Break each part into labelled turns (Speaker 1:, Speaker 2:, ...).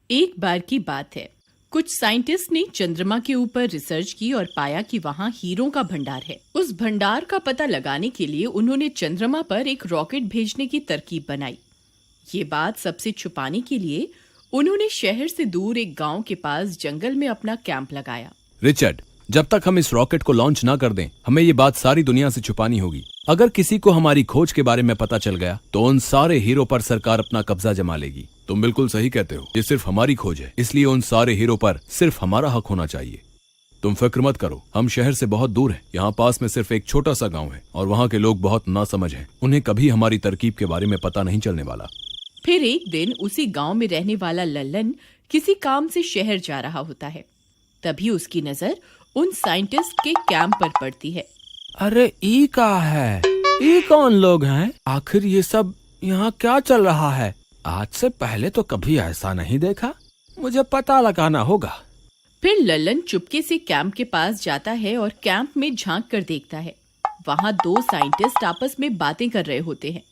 Speaker 1: एक बार की बात है, कुछ साइंटिस्ट ने चंद्रमा के ऊपर रिसर्च की और पाया कि वहाँ हीरों का भंडार है। उस भंडार का पता लगाने के लिए उन्होंने चंद्रमा पर एक रॉकेट भेजने की तरकीब बनाई। ये बात सबसे छुपाने के लिए उन्होंने शहर से दूर एक गांव के पास जंगल में अपना कैंप लगाया।
Speaker 2: रिचर्ड, जब तक हम इस रॉकेट को लॉन्च ना कर दें, हमें ये बात सारी दुनिया से छुपानी होगी। अगर किसी को हमारी खोज के बारे में पता चल गया तो उन सारे हीरो पर सरकार अपना कब्जा जमा लेगी। तुम बिल्कुल सही कहते हो, ये सिर्फ हमारी खोज है, इसलिए उन सारे हीरो पर सिर्फ हमारा हक होना चाहिए। तुम फिक्र मत करो, हम शहर से बहुत दूर हैं। यहाँ पास में सिर्फ एक छोटा सा गाँव है और वहाँ के लोग बहुत नासमझ हैं। उन्हें कभी हमारी तरकीब के बारे में पता नहीं चलने वाला।
Speaker 1: फिर एक दिन उसी गांव में रहने वाला लल्लन किसी काम से शहर जा रहा होता है। तभी उसकी नजर उन साइंटिस्ट के कैंप पर पड़ती है।
Speaker 3: अरे ई का है? ई कौन लोग हैं? आखिर ये सब यहाँ क्या चल रहा है? आज से पहले तो कभी ऐसा नहीं देखा। मुझे पता लगाना होगा।
Speaker 1: फिर लल्लन चुपके से कैंप के पास जाता है और कैंप में झांक कर देखता है। वहाँ दो साइंटिस्ट आपस में बातें कर रहे होते हैं।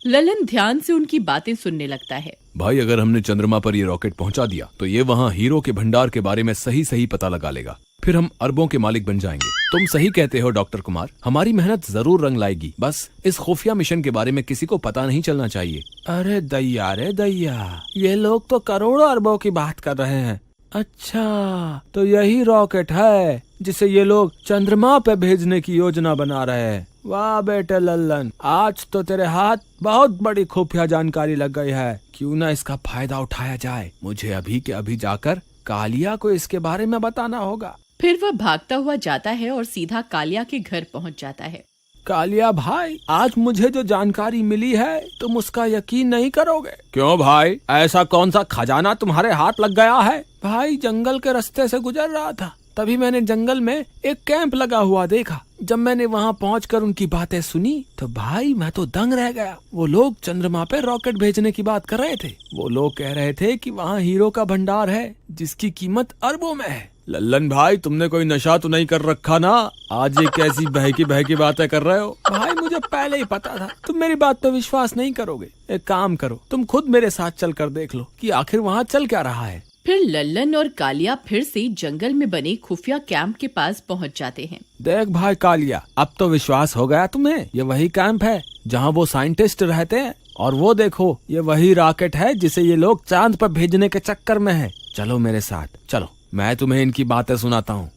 Speaker 1: लल्लन ध्यान से उनकी बातें सुनने लगता है।
Speaker 2: भाई, अगर हमने चंद्रमा पर ये रॉकेट पहुंचा दिया तो ये वहाँ हीरो के भंडार के बारे में सही सही पता लगा लेगा। फिर हम अरबों के मालिक बन जाएंगे। तुम सही कहते हो डॉक्टर कुमार, हमारी मेहनत जरूर रंग लाएगी। बस इस खुफिया मिशन के बारे में किसी को पता नहीं चलना चाहिए।
Speaker 3: अरे दैया रे दैया, ये लोग तो करोड़ों अरबों की बात कर रहे हैं। अच्छा, तो यही रॉकेट है जिसे ये लोग चंद्रमा पे भेजने की योजना बना रहे हैं। वाह बेटे लल्लन, आज तो तेरे हाथ बहुत बड़ी खुफिया जानकारी लग गई है। क्यों ना इसका फायदा उठाया जाए। मुझे अभी के अभी जाकर कालिया को इसके बारे में बताना होगा।
Speaker 1: फिर वह भागता हुआ जाता है और सीधा कालिया के घर पहुंच जाता है।
Speaker 3: कालिया भाई, आज मुझे जो जानकारी मिली है तुम उसका यकीन नहीं करोगे। क्यों भाई, ऐसा कौन सा खजाना तुम्हारे हाथ लग गया है? भाई, जंगल के रास्ते से गुजर रहा था, तभी मैंने जंगल में एक कैंप लगा हुआ देखा। जब मैंने वहाँ पहुंचकर उनकी बातें सुनी तो भाई मैं तो दंग रह गया। वो लोग चंद्रमा पे रॉकेट भेजने की बात कर रहे थे। वो लोग कह रहे थे कि वहाँ हीरो का भंडार है जिसकी कीमत अरबों में है।
Speaker 2: लल्लन भाई, तुमने कोई नशा तो नहीं कर रखा ना? आज ये कैसी बहकी बातें कर रहे हो?
Speaker 3: भाई, मुझे पहले ही पता था तुम मेरी बात पे विश्वास नहीं करोगे। एक काम करो, तुम खुद मेरे साथ चल कर देख लो कि आखिर वहाँ चल क्या रहा है।
Speaker 1: फिर लल्लन और कालिया फिर से जंगल में बने खुफिया कैंप के पास पहुंच जाते हैं।
Speaker 3: देख भाई कालिया, अब तो विश्वास हो गया तुम्हें। ये वही कैंप है जहाँ वो साइंटिस्ट रहते हैं। और वो देखो, ये वही रॉकेट है जिसे ये लोग चांद पर भेजने के चक्कर में है। चलो मेरे साथ, चलो, मैं तुम्हें इनकी बातें सुनाता हूँ।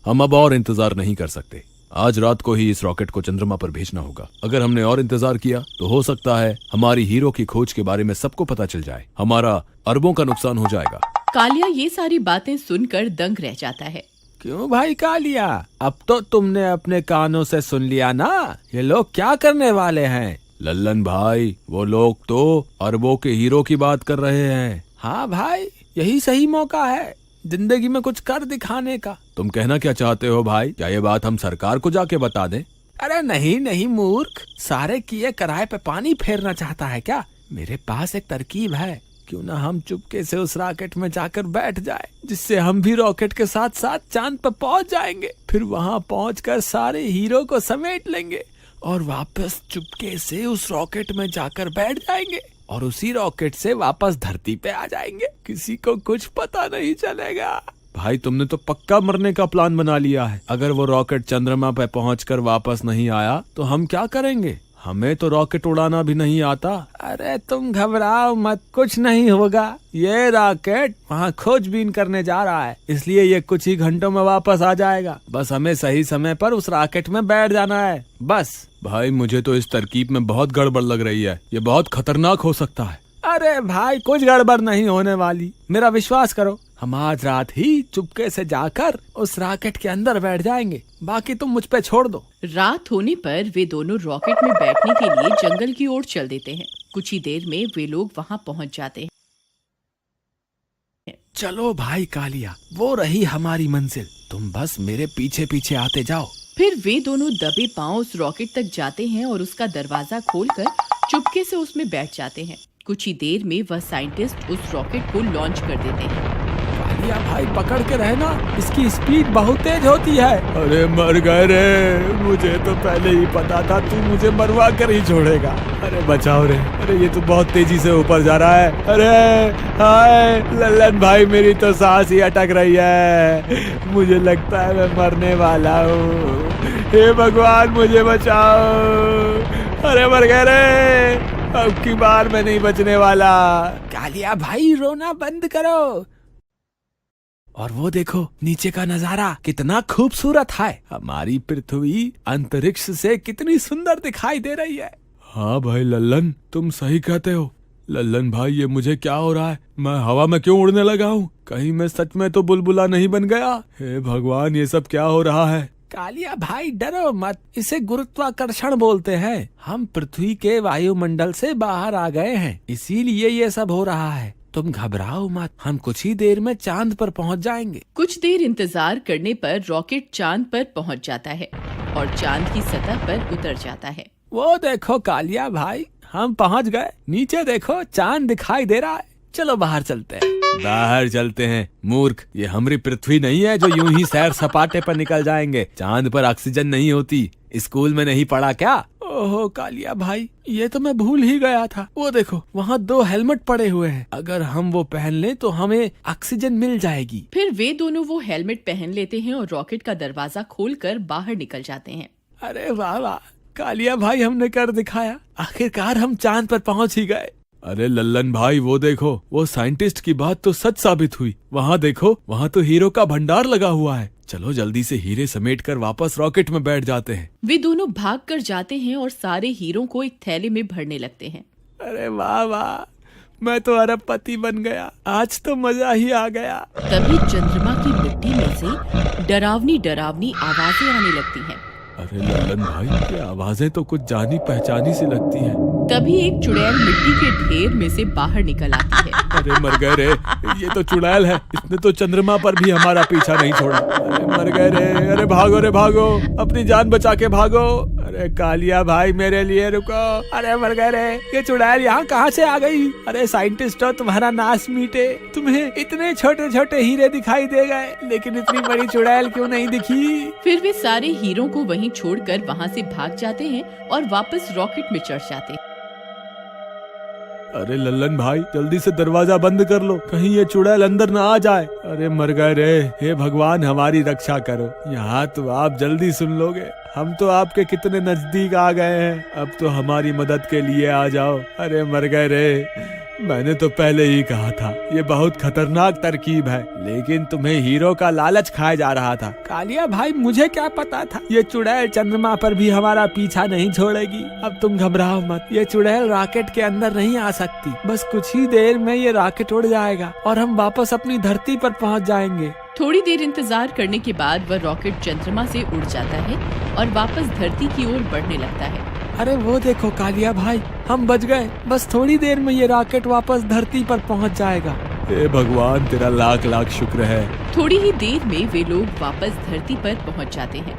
Speaker 2: हम अब और इंतजार नहीं कर सकते। आज रात को ही इस रॉकेट को चंद्रमा पर भेजना होगा। अगर हमने और इंतजार किया तो हो सकता है हमारी हीरो की खोज के बारे में सबको पता चल जाए। हमारा अरबों का नुकसान हो जाएगा।
Speaker 1: कालिया ये सारी बातें सुनकर दंग रह जाता है।
Speaker 3: क्यों भाई कालिया, अब तो तुमने अपने कानों से सुन लिया ना, ये लोग क्या करने वाले हैं?
Speaker 2: लल्लन भाई, वो लोग तो अरबों के हीरो की बात कर रहे हैं।
Speaker 3: हाँ भाई, यही सही मौका है जिंदगी में कुछ कर दिखाने का।
Speaker 2: तुम कहना क्या चाहते हो भाई? क्या ये बात हम सरकार को जाके बता दें?
Speaker 3: अरे नहीं नहीं मूर्ख, सारे किए कराए पे पानी फेरना चाहता है क्या? मेरे पास एक तरकीब है। क्यों ना हम चुपके से उस रॉकेट में जाकर बैठ जाए, जिससे हम भी रॉकेट के साथ साथ चांद पर पहुंच जाएंगे। फिर वहां पहुंचकर सारे हीरो को समेट लेंगे और वापस चुपके से उस रॉकेट में जाकर बैठ जाएंगे और उसी रॉकेट से वापस धरती पे आ जाएंगे। किसी को कुछ पता नहीं चलेगा।
Speaker 2: भाई, तुमने तो पक्का मरने का प्लान बना लिया है। अगर वो रॉकेट चंद्रमा पे पहुंचकर वापस नहीं आया तो हम क्या करेंगे? हमें तो रॉकेट उड़ाना भी नहीं आता।
Speaker 3: अरे तुम घबराओ मत, कुछ नहीं होगा। ये रॉकेट वहाँ खोजबीन करने जा रहा है, इसलिए ये कुछ ही घंटों में वापस आ जाएगा। बस हमें सही समय पर उस रॉकेट में बैठ जाना है, बस।
Speaker 2: भाई, मुझे तो इस तरकीब में बहुत गड़बड़ लग रही है। ये बहुत खतरनाक हो सकता है।
Speaker 3: अरे भाई, कुछ गड़बड़ नहीं होने वाली, मेरा विश्वास करो। हम आज रात ही चुपके से जाकर उस रॉकेट के अंदर बैठ जाएंगे, बाकी तुम मुझ पे छोड़ दो।
Speaker 1: रात होने पर वे दोनों रॉकेट में बैठने के लिए जंगल की ओर चल देते हैं। कुछ ही देर में वे लोग वहां पहुंच जाते हैं।
Speaker 3: चलो भाई कालिया, वो रही हमारी मंजिल। तुम बस मेरे पीछे पीछे आते जाओ।
Speaker 1: फिर वे दोनों दबे पांव उस रॉकेट तक जाते हैं और उसका दरवाजा खोलकर चुपके से उसमें बैठ जाते हैं। कुछ ही देर में वह साइंटिस्ट उस रॉकेट को लॉन्च कर देते हैं।
Speaker 3: कालिया भाई पकड़ के रहना, इसकी स्पीड बहुत तेज होती है। अरे मर गए रे, मुझे तो पहले ही पता था तू मुझे मरवा कर ही छोड़ेगा। अरे बचाओ रे, अरे ये तो बहुत तेजी से ऊपर जा रहा है। अरे हाय लल्लन भाई, मेरी तो सांस ही अटक रही है, मुझे लगता है मैं मरने वाला हूँ। हे भगवान मुझे बचाओ। अरे मर गए रे, अब की बार मैं नहीं बचने वाला। कालिया भाई रोना बंद करो। और वो देखो नीचे का नजारा कितना खूबसूरत है। हमारी पृथ्वी अंतरिक्ष से कितनी सुंदर दिखाई दे रही है। हाँ भाई लल्लन, तुम सही कहते हो। लल्लन भाई ये मुझे क्या हो रहा है, मैं हवा में क्यों उड़ने लगा हूँ? कहीं मैं सच में तो बुलबुला नहीं बन गया? हे भगवान, ये सब क्या हो रहा है? कालिया भाई डरो मत, इसे गुरुत्वाकर्षण बोलते हैं। हम पृथ्वी के वायुमंडल से बाहर आ गए हैं, इसीलिए ये सब हो रहा है। तुम घबराओ मत, हम कुछ ही देर में चांद पर पहुंच जाएंगे।
Speaker 1: कुछ देर इंतजार करने पर रॉकेट चांद पर पहुंच जाता है और चांद की सतह पर उतर जाता है।
Speaker 3: वो देखो कालिया भाई, हम पहुंच गए। नीचे देखो चांद दिखाई दे रहा है। चलो बाहर चलते हैं। बाहर चलते हैं मूर्ख, ये हमारी पृथ्वी नहीं है जो यूं ही सैर सपाटे पर निकल जाएंगे। चांद पर ऑक्सीजन नहीं होती, स्कूल में नहीं पढ़ा क्या? ओहो कालिया भाई, ये तो मैं भूल ही गया था। वो देखो वहाँ 2 हेलमेट पड़े हुए हैं, अगर हम वो पहन लें तो हमें ऑक्सीजन मिल जाएगी।
Speaker 1: फिर वे दोनों वो हेलमेट पहन लेते हैं और रॉकेट का दरवाजा खोलकर बाहर निकल जाते हैं।
Speaker 3: अरे वाह वाह कालिया भाई, हमने कर दिखाया, आखिरकार हम चांद पर पहुंच ही गए। अरे लल्लन भाई वो देखो, वो साइंटिस्ट की बात तो सच साबित हुई। वहाँ देखो, वहाँ तो हीरो का भंडार लगा हुआ है। चलो जल्दी से हीरे समेटकर वापस रॉकेट में बैठ जाते हैं।
Speaker 1: वे दोनों भाग कर जाते हैं और सारे हीरो को एक थैले में भरने लगते हैं।
Speaker 3: अरे वाह वाह, मैं तो अरबपति बन गया, आज तो मजा ही आ गया।
Speaker 1: तभी चंद्रमा की मिट्टी में से डरावनी डरावनी आवाजें आने लगती हैं।
Speaker 3: अरे लल्लन भाई, ये आवाजें तो कुछ जानी पहचानी सी लगती हैं।
Speaker 1: तभी एक चुड़ैल मिट्टी के ढेर में से बाहर निकल आती है।
Speaker 3: अरे मर गए रे, ये तो चुड़ैल है, इसने तो चंद्रमा पर भी हमारा पीछा नहीं छोड़ा। अरे मर गए रे, अरे भागो रे भागो, अपनी जान बचा के भागो। अरे कालिया भाई मेरे लिए रुको। अरे मर गए रे, ये चुड़ैल यहाँ कहाँ से आ गई? अरे साइंटिस्ट हो, तुम्हारा नाश मीटे, तुम्हें इतने छोटे छोटे हीरे दिखाई दे गए, लेकिन इतनी बड़ी चुड़ैल क्यों नहीं दिखी?
Speaker 1: फिर वे सारे हीरो को वहीं छोड़कर वहाँ से भाग जाते हैं और वापस रॉकेट में चढ़ जाते हैं।
Speaker 3: अरे लल्लन भाई जल्दी से दरवाजा बंद कर लो, कहीं ये चुड़ैल अंदर ना आ जाए। अरे मर गए रे, हे भगवान हमारी रक्षा करो। यहाँ तो आप जल्दी सुन लोगे, हम तो आपके कितने नजदीक आ गए हैं, अब तो हमारी मदद के लिए आ जाओ। अरे मर गए रे, मैंने तो पहले ही कहा था ये बहुत खतरनाक तरकीब है, लेकिन तुम्हें हीरो का लालच खाया जा रहा था। कालिया भाई मुझे क्या पता था ये चुड़ैल चंद्रमा पर भी हमारा पीछा नहीं छोड़ेगी। अब तुम घबराओ मत, ये चुड़ैल रॉकेट के अंदर नहीं आ सकती, बस कुछ ही देर में ये रॉकेट उड़ जाएगा और हम वापस अपनी धरती पर पहुंच जाएंगे।
Speaker 1: थोड़ी देर इंतजार करने के बाद वह रॉकेट चंद्रमा से उड़ जाता है और वापस धरती की ओर बढ़ने लगता है।
Speaker 3: अरे वो देखो कालिया भाई, हम बच गए, बस थोड़ी देर में ये रॉकेट वापस धरती पर पहुंच जाएगा। हे भगवान तेरा लाख लाख शुक्र है।
Speaker 1: थोड़ी ही देर में वे लोग वापस धरती पर पहुंच जाते हैं।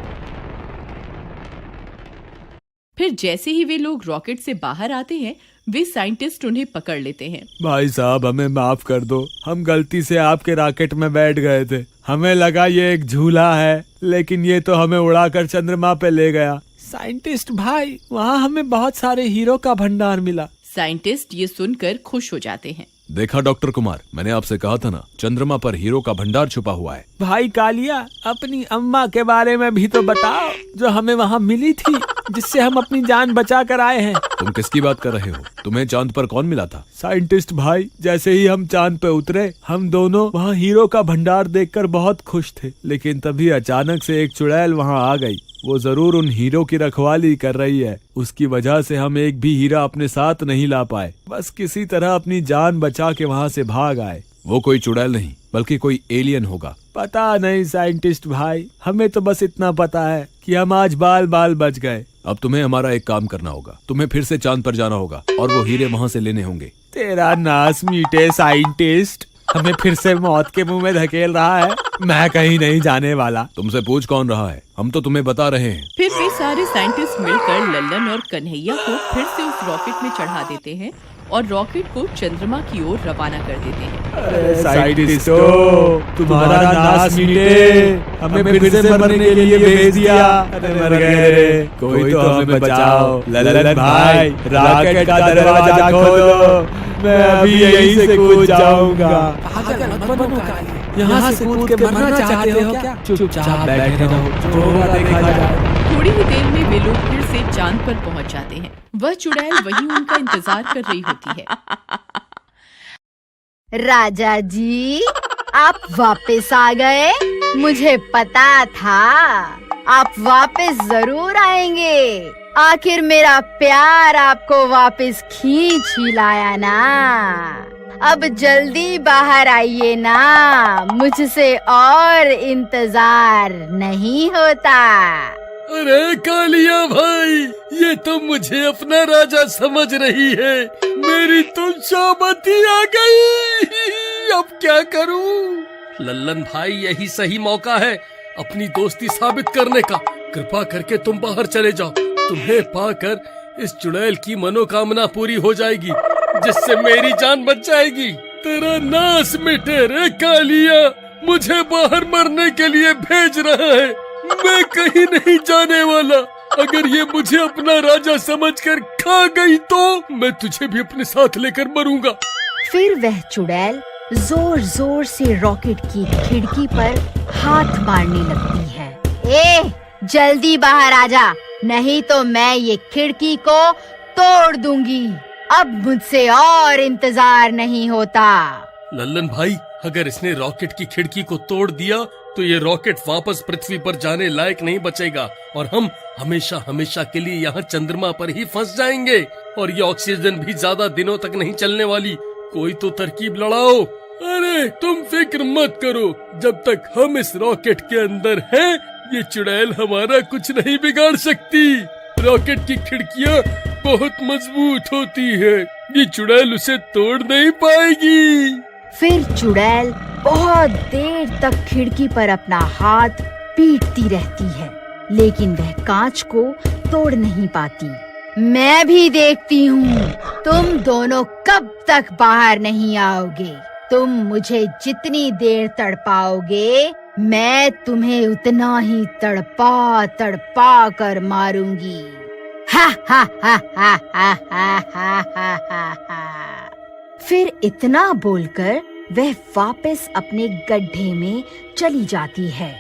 Speaker 1: फिर जैसे ही वे लोग रॉकेट से बाहर आते हैं, वे साइंटिस्ट उन्हें पकड़ लेते हैं।
Speaker 3: भाई साहब हमें माफ कर दो, हम गलती से आपके रॉकेट में बैठ गए थे, हमें लगा ये एक झूला है, लेकिन ये तो हमें उड़ाकर चंद्रमा पे ले गया। साइंटिस्ट भाई, वहाँ हमें बहुत सारे हीरो का भंडार मिला।
Speaker 1: साइंटिस्ट ये सुनकर खुश हो जाते हैं।
Speaker 2: देखा डॉक्टर कुमार, मैंने आपसे कहा था ना, चंद्रमा पर हीरो का भंडार छुपा हुआ है।
Speaker 3: भाई कालिया, अपनी अम्मा के बारे में भी तो बताओ, जो हमें वहाँ मिली थी, जिससे हम अपनी जान बचा कर आए हैं।
Speaker 2: तुम किसकी बात कर रहे हो? तुम्हें चांद पर कौन मिला था?
Speaker 3: साइंटिस्ट भाई, जैसे ही हम चांद पे उतरे, हम दोनों वहाँ हीरो का भंडार देखकर बहुत खुश थे, लेकिन तभी अचानक से एक चुड़ैल वहाँ आ गई। वो जरूर उन हीरो की रखवाली कर रही है, उसकी वजह से हम एक भी हीरा अपने साथ नहीं ला पाए, बस किसी तरह अपनी जान बचा के वहाँ से भाग आए।
Speaker 2: वो कोई चुड़ैल नहीं बल्कि कोई एलियन होगा।
Speaker 3: पता नहीं साइंटिस्ट भाई, हमें तो बस इतना पता है कि हम आज बाल बाल बच गए।
Speaker 2: अब तुम्हें हमारा एक काम करना होगा, तुम्हें फिर से चांद पर जाना होगा और वो हीरे वहाँ से लेने होंगे।
Speaker 3: तेरा नाश मीटे साइंटिस्ट, हमें फिर से मौत के मुंह में धकेल रहा है। मैं कहीं नहीं जाने वाला।
Speaker 2: तुमसे पूछ कौन रहा है, हम तो तुम्हें बता रहे हैं।
Speaker 1: फिर वे सारे साइंटिस्ट मिलकर लल्लन और कन्हैया को फिर से उस रॉकेट में चढ़ा देते हैं और रॉकेट को चंद्रमा की ओर रवाना कर देते हैं।
Speaker 3: अरे साइंटिस्टों, तुम्हारा नाश मिटे, हमें फिर से मरने के लिए भेज दिया। अरे मर गए रे, कोई तो हमें बचाओ। लल्लन भाई, रॉकेट का दरवाजा खोलो, मैं अभी यहीं से कूद जाऊंगा। यहाँ से कूद के मरना चाहते हो क्या? चुपचाप बैठे रहो, जो होगा देखा जाए।
Speaker 1: थोड़ी ही देर में वे लोग फिर से चांद पर पहुंच जाते हैं। वह चुड़ैल वही उनका इंतजार कर रही होती है।
Speaker 4: राजा जी, आप वापस आ गए। मुझे पता था आप वापस जरूर आएंगे। आखिर मेरा प्यार आपको वापस खींच ही लाया ना। अब जल्दी बाहर आइए ना, मुझसे और इंतजार नहीं होता।
Speaker 5: अरे कालिया भाई, ये तो मुझे अपना राजा समझ रही है। मेरी तो शामती आ गई, अब क्या करूं? लल्लन भाई, यही सही मौका है अपनी दोस्ती साबित करने का। कृपा करके तुम बाहर चले जाओ। तुम्हें पाकर इस चुड़ैल की मनोकामना पूरी हो जाएगी, जिससे मेरी जान बच जाएगी। तेरा नाश मिटे रे कालिया, मुझे बाहर मरने के लिए भेज रहा है। मैं कहीं नहीं जाने वाला। अगर ये मुझे अपना राजा समझकर खा गई तो मैं तुझे भी अपने साथ लेकर मरूंगा।
Speaker 4: फिर वह चुड़ैल जोर जोर से रॉकेट की खिड़की पर हाथ मारने लगती है। ए, जल्दी बाहर आजा, नहीं तो मैं ये खिड़की को तोड़ दूंगी। अब मुझसे और इंतजार नहीं होता।
Speaker 5: लल्लन भाई, अगर इसने रॉकेट की खिड़की को तोड़ दिया तो ये रॉकेट वापस पृथ्वी पर जाने लायक नहीं बचेगा और हम हमेशा हमेशा के लिए यहाँ चंद्रमा पर ही फंस जाएंगे। और ये ऑक्सीजन भी ज्यादा दिनों तक नहीं चलने वाली। कोई तो तरकीब लड़ाओ। अरे तुम फिक्र मत करो, जब तक हम इस रॉकेट के अंदर हैं, ये चुड़ैल हमारा कुछ नहीं बिगाड़ सकती। रॉकेट की खिड़कियाँ बहुत मजबूत होती है, ये चुड़ैल उसे तोड़ नहीं पाएगी।
Speaker 4: फिर चुड़ैल बहुत देर तक खिड़की पर अपना हाथ पीटती रहती है, लेकिन वह कांच को तोड़ नहीं पाती। मैं भी देखती हूँ तुम दोनों कब तक बाहर नहीं आओगे। तुम मुझे जितनी देर तड़पाओगे, मैं तुम्हें उतना ही तड़पा तड़पा कर मारूंगी। हा हा हा हा हा हा हा हा हा। फिर इतना बोलकर वह वापस अपने गड्ढे में चली जाती है।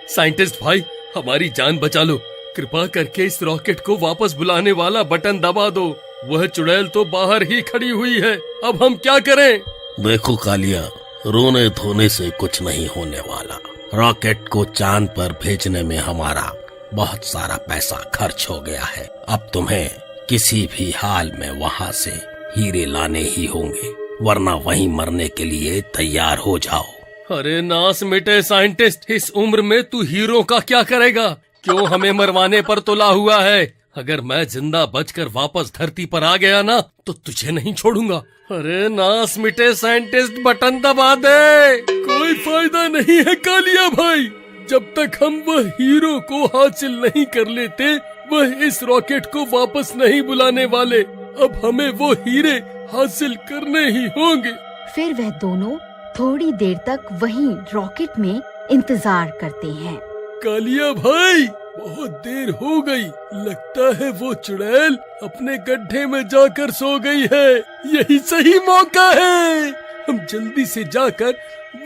Speaker 5: साइंटिस्ट भाई, हमारी जान बचा लो। कृपा करके इस रॉकेट को वापस बुलाने वाला बटन दबा दो। वह चुड़ैल तो बाहर ही खड़ी हुई है, अब हम क्या करें?
Speaker 6: देखो कालिया, रोने धोने से कुछ नहीं होने वाला। रॉकेट को चांद पर भेजने में हमारा बहुत सारा पैसा खर्च हो गया है। अब तुम्हें किसी भी हाल में वहाँ से हीरे लाने ही होंगे, वरना वहीं मरने के लिए तैयार हो जाओ।
Speaker 5: अरे नास मिटे साइंटिस्ट, इस उम्र में तू हीरो का क्या करेगा? क्यों हमें मरवाने पर तुला हुआ है? अगर मैं जिंदा बचकर वापस धरती पर आ गया ना, तो तुझे नहीं छोड़ूंगा। अरे नास मिटे साइंटिस्ट, बटन दबा दे। कोई फायदा नहीं है कालिया भाई, जब तक हम वह हीरो को हासिल नहीं कर लेते, वह इस रॉकेट को वापस नहीं बुलाने वाले। अब हमें वो हीरे हासिल करने ही होंगे।
Speaker 4: फिर वह दोनों थोड़ी देर तक वहीं रॉकेट में इंतजार करते हैं।
Speaker 5: कालिया भाई, बहुत देर हो गई, लगता है वो चुड़ैल अपने गड्ढे में जाकर सो गई है। यही सही मौका है, हम जल्दी से जाकर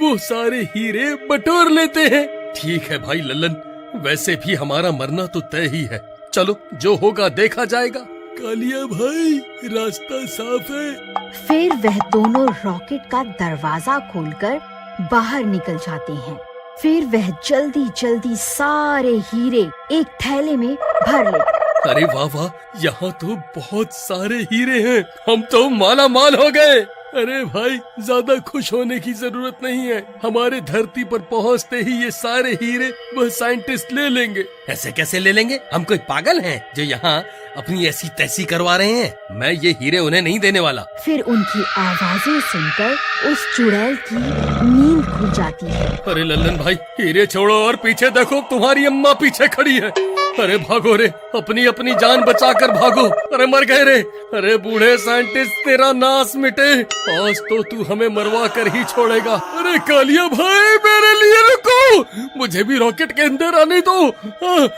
Speaker 5: वो सारे हीरे बटोर लेते हैं। ठीक है भाई लल्लन, वैसे भी हमारा मरना तो तय ही है। चलो, जो होगा देखा जाएगा। कालिया भाई, रास्ता साफ है।
Speaker 4: फिर वह दोनों रॉकेट का दरवाजा खोलकर बाहर निकल जाते हैं। फिर वह जल्दी जल्दी सारे हीरे एक थैले में भर लेते।
Speaker 5: अरे वाह वाह, यहाँ तो बहुत सारे हीरे हैं, हम तो माला माल हो गए। अरे भाई, ज्यादा खुश होने की जरूरत नहीं है। हमारे धरती पर पहुँचते ही ये सारे हीरे वह साइंटिस्ट ले लेंगे।
Speaker 6: ऐसे कैसे ले लेंगे? हम कोई पागल हैं जो यहाँ अपनी ऐसी तैसी करवा रहे हैं। मैं ये हीरे उन्हें नहीं देने वाला।
Speaker 4: फिर उनकी आवाजें सुनकर उस चुड़ैल की नींद खुल जाती है।
Speaker 5: अरे लल्लन भाई, हीरे छोड़ो और पीछे देखो, तुम्हारी अम्मा पीछे खड़ी है। अरे भागो रे, अपनी अपनी जान बचाकर भागो। अरे मर गए रे। अरे बूढ़े साइंटिस्ट, तेरा नाश मिटे, आज तो तू हमें मरवा कर ही छोड़ेगा। अरे कालिया भाई, मेरे लिए रुको, मुझे भी रॉकेट के अंदर आने दो।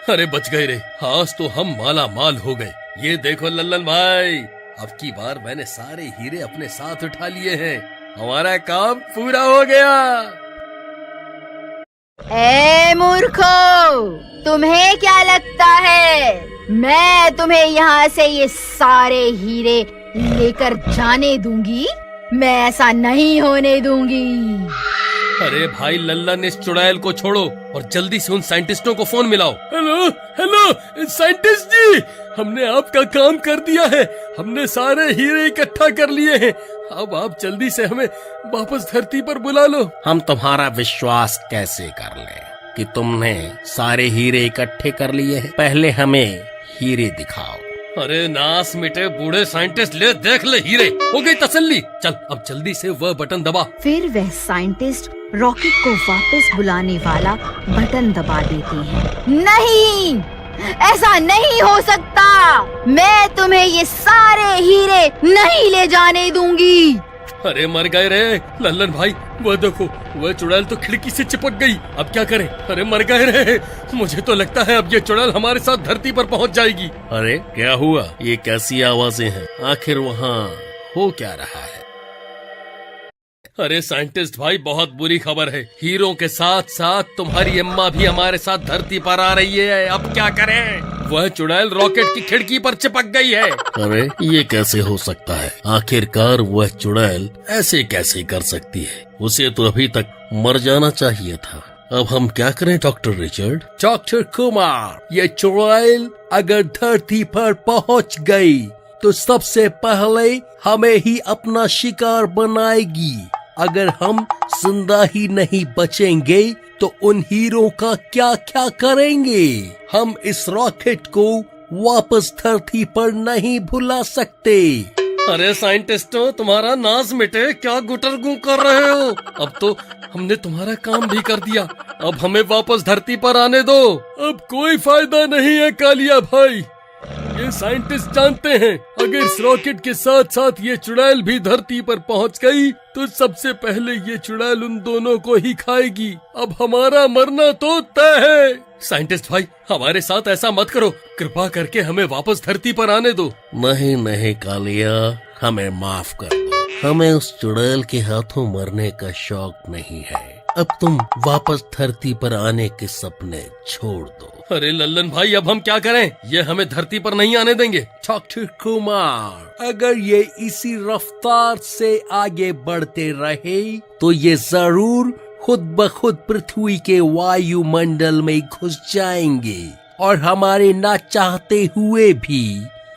Speaker 5: अरे बच गए रे, आज तो हम माला माल हो गए। ये देखो लल्लन भाई, अब की बार मैंने सारे हीरे अपने साथ उठा लिए हैं। हमारा काम पूरा हो गया।
Speaker 4: ए मूर्खो, तुम्हें क्या लगता है मैं तुम्हें यहाँ से ये सारे हीरे लेकर जाने दूंगी? मैं ऐसा नहीं होने दूंगी।
Speaker 5: अरे भाई लल्लन, इस चुड़ैल को छोड़ो और जल्दी से उन साइंटिस्टों को फोन मिलाओ। हेलो हेलो साइंटिस्ट जी, हमने आपका काम कर दिया है। हमने सारे हीरे इकट्ठा कर लिए हैं। अब आप जल्दी से हमें वापस धरती पर बुला लो।
Speaker 6: हम तुम्हारा विश्वास कैसे कर लें कि तुमने सारे हीरे इकट्ठे कर लिए हैं? पहले हमें हीरे दिखाओ।
Speaker 5: अरे नास मिटे बूढ़े साइंटिस्ट, ले देख ले हीरे, हो गई तसल्ली। चल अब जल्दी से वह बटन दबा।
Speaker 4: फिर वह साइंटिस्ट रॉकेट को वापस बुलाने वाला बटन दबा देते हैं। नहीं, ऐसा नहीं हो सकता। मैं तुम्हें ये सारे हीरे नहीं ले जाने दूंगी।
Speaker 5: अरे मर गए रे लल्लन भाई, वह देखो, वह चुड़ैल तो खिड़की से चिपक गई। अब क्या करें? अरे मर गए रे। मुझे तो लगता है अब ये चुड़ैल हमारे साथ धरती पर पहुंच जाएगी।
Speaker 6: अरे क्या हुआ? ये कैसी आवाजें हैं? आखिर वहाँ हो क्या रहा है?
Speaker 5: अरे साइंटिस्ट भाई, बहुत बुरी खबर है। हीरों के साथ साथ तुम्हारी अम्मा भी हमारे साथ धरती पर आ रही है। अब क्या करें? वह चुड़ैल रॉकेट की खिड़की पर चिपक गई है।
Speaker 6: अरे ये कैसे हो सकता है? आखिरकार वह चुड़ैल ऐसे कैसे कर सकती है? उसे तो अभी तक मर जाना चाहिए था। अब हम क्या करें डॉक्टर रिचर्ड?
Speaker 3: डॉक्टर कुमार, ये चुड़ैल अगर धरती पर पहुंच गई तो सबसे पहले हमें ही अपना शिकार बनाएगी। अगर हम जिंदा ही नहीं बचेंगे तो उन हीरों का क्या क्या करेंगे? हम इस रॉकेट को वापस धरती पर नहीं भुला सकते।
Speaker 5: अरे साइंटिस्टों, तुम्हारा नाज मिटे, क्या गुटरगू कर रहे हो? अब तो हमने तुम्हारा काम भी कर दिया, अब हमें वापस धरती पर आने दो। अब कोई फायदा नहीं है कालिया भाई, ये साइंटिस्ट जानते हैं अगर इस रॉकेट के साथ साथ ये चुड़ैल भी धरती पर पहुंच गई तो सबसे पहले ये चुड़ैल उन दोनों को ही खाएगी। अब हमारा मरना तो तय है। साइंटिस्ट भाई, हमारे साथ ऐसा मत करो, कृपा करके हमें वापस धरती पर आने दो।
Speaker 6: नहीं नहीं कालिया, हमें माफ कर दो। हमें उस चुड़ैल के हाथों मरने का शौक नहीं है। अब तुम वापस धरती पर आने के सपने छोड़ दो।
Speaker 5: अरे लल्लन भाई, अब हम क्या करें? ये हमें धरती पर नहीं आने देंगे।
Speaker 3: डॉक्टर कुमार, अगर ये इसी रफ्तार से आगे बढ़ते रहे तो ये जरूर खुद ब खुद पृथ्वी के वायुमंडल में घुस जाएंगे और हमारे ना चाहते हुए भी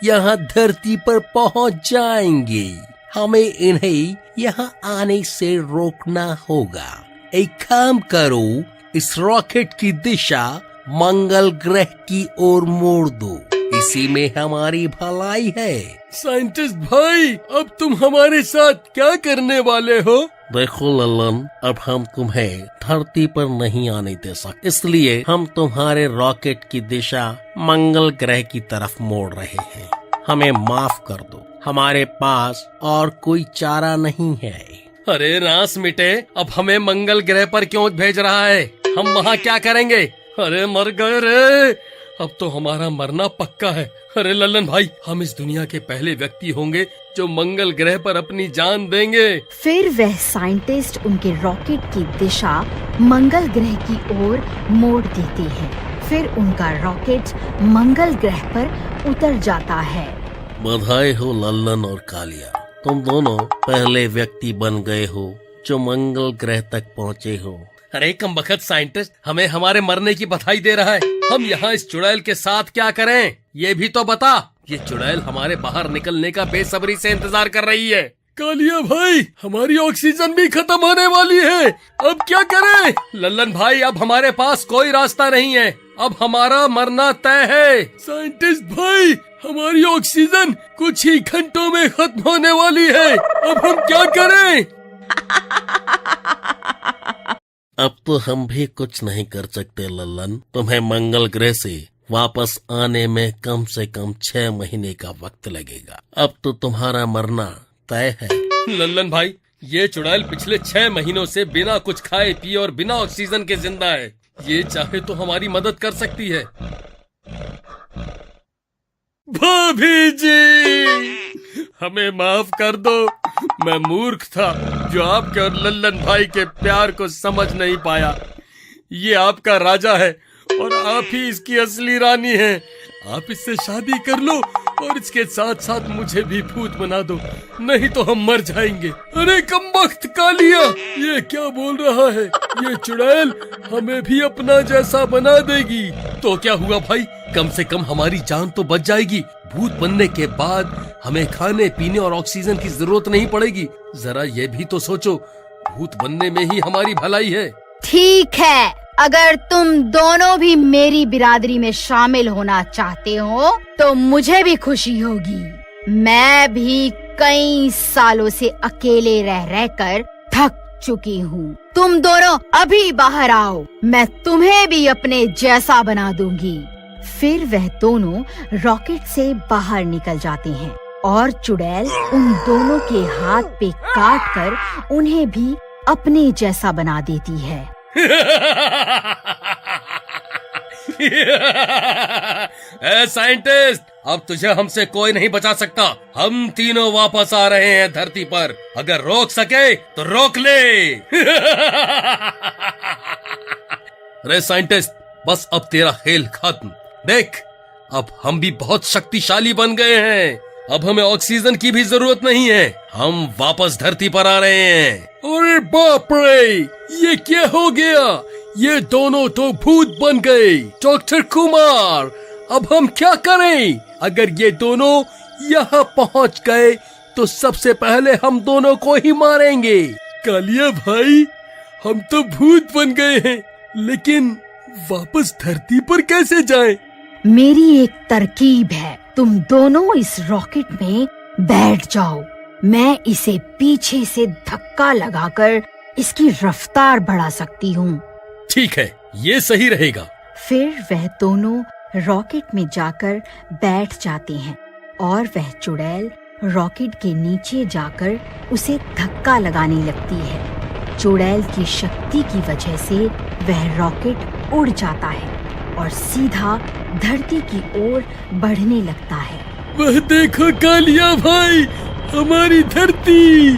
Speaker 3: यहाँ धरती पर पहुँच जाएंगे। हमें इन्हें यहाँ आने से रोकना होगा। एक काम करो, इस रॉकेट की दिशा मंगल ग्रह की ओर मोड़ दो, इसी में हमारी भलाई है।
Speaker 5: साइंटिस्ट भाई, अब तुम हमारे साथ क्या करने वाले हो?
Speaker 6: देखो लल्लन, अब हम तुम्हें धरती पर नहीं आने दे सकते, इसलिए हम तुम्हारे रॉकेट की दिशा मंगल ग्रह की तरफ मोड़ रहे हैं। हमें माफ कर दो, हमारे पास और कोई चारा नहीं है।
Speaker 5: अरे नास मिटे, अब हमें मंगल ग्रह पर क्यों भेज रहा है? हम वहाँ क्या करेंगे? अरे मर गए रे, अब तो हमारा मरना पक्का है। अरे लल्लन भाई, हम इस दुनिया के पहले व्यक्ति होंगे जो मंगल ग्रह पर अपनी जान देंगे।
Speaker 4: फिर वह साइंटिस्ट उनके रॉकेट की दिशा मंगल ग्रह की ओर मोड़ देते हैं। फिर उनका रॉकेट मंगल ग्रह पर उतर जाता है।
Speaker 6: बधाई हो लल्लन और कालिया, तुम दोनों पहले व्यक्ति बन गए हो जो मंगल ग्रह तक पहुँचे हो।
Speaker 5: अरे कमबख्त साइंटिस्ट, हमें हमारे मरने की बधाई दे रहा है। हम यहाँ इस चुड़ैल के साथ क्या करें, ये भी तो बता। ये चुड़ैल हमारे बाहर निकलने का बेसब्री से इंतजार कर रही है। कालिया भाई, हमारी ऑक्सीजन भी खत्म होने वाली है, अब क्या करें? लल्लन भाई, अब हमारे पास कोई रास्ता नहीं है, अब हमारा मरना तय है। साइंटिस्ट भाई, हमारी ऑक्सीजन कुछ ही घंटों में खत्म होने वाली है। अब हम क्या करें?
Speaker 6: अब तो हम भी कुछ नहीं कर सकते लल्लन। तुम्हें मंगल ग्रह से वापस आने में कम से कम 6 महीने का वक्त लगेगा। अब तो तुम्हारा मरना तय है।
Speaker 5: लल्लन भाई, ये चुड़ैल पिछले 6 महीनों से बिना कुछ खाए पिए और बिना ऑक्सीजन के जिंदा है। ये चाहे तो हमारी मदद कर सकती है। भाभी जी, हमें माफ कर दो। मैं मूर्ख था जो आपके और लल्लन भाई के प्यार को समझ नहीं पाया। ये आपका राजा है और आप ही इसकी असली रानी हैं। आप इससे शादी कर लो और इसके साथ साथ मुझे भी भूत बना दो, नहीं तो हम मर जाएंगे। अरे कमबख्त कालिया, ये क्या बोल रहा है? ये चुड़ैल हमें भी अपना जैसा बना देगी। तो क्या हुआ भाई, कम से कम हमारी जान तो बच जाएगी। भूत बनने के बाद हमें खाने पीने और ऑक्सीजन की जरूरत नहीं पड़ेगी। जरा ये भी तो सोचो, भूत बनने में ही हमारी भलाई है।
Speaker 4: ठीक है, अगर तुम दोनों भी मेरी बिरादरी में शामिल होना चाहते हो तो मुझे भी खुशी होगी। मैं भी कई सालों से अकेले रह रहकर थक चुकी हूँ। तुम दोनों अभी बाहर आओ, मैं तुम्हें भी अपने जैसा बना दूंगी। फिर वह दोनों रॉकेट से बाहर निकल जाते हैं और चुड़ैल उन दोनों के हाथ पे काट कर उन्हें भी अपने जैसा बना देती है।
Speaker 5: ए साइंटिस्ट, अब तुझे हमसे कोई नहीं बचा सकता। हम तीनों वापस आ रहे हैं धरती पर। अगर रोक सके तो रोक ले। अरे साइंटिस्ट, बस अब तेरा खेल खत्म। देख, अब हम भी बहुत शक्तिशाली बन गए हैं। अब हमें ऑक्सीजन की भी जरूरत नहीं है। हम वापस धरती पर आ रहे हैं। अरे बाप रे, ये क्या हो गया? ये दोनों तो भूत बन गए। डॉक्टर कुमार, अब हम क्या करें? अगर ये दोनों यहाँ पहुँच गए तो सबसे पहले हम दोनों को ही मारेंगे। कालिया भाई, हम तो भूत बन गए हैं, लेकिन वापस धरती पर कैसे जाएं?
Speaker 4: मेरी एक तरकीब है। तुम दोनों इस रॉकेट में बैठ जाओ। मैं इसे पीछे से धक्का लगाकर इसकी रफ्तार बढ़ा सकती हूँ।
Speaker 5: ठीक है, ये सही रहेगा।
Speaker 4: फिर वह दोनों रॉकेट में जाकर बैठ जाते हैं और वह चुड़ैल रॉकेट के नीचे जाकर उसे धक्का लगाने लगती है। चुड़ैल की शक्ति की वजह से वह रॉकेट उड़ जाता है और सीधा धरती की ओर बढ़ने लगता है।
Speaker 5: वह देखो कालिया भाई, हमारी धरती।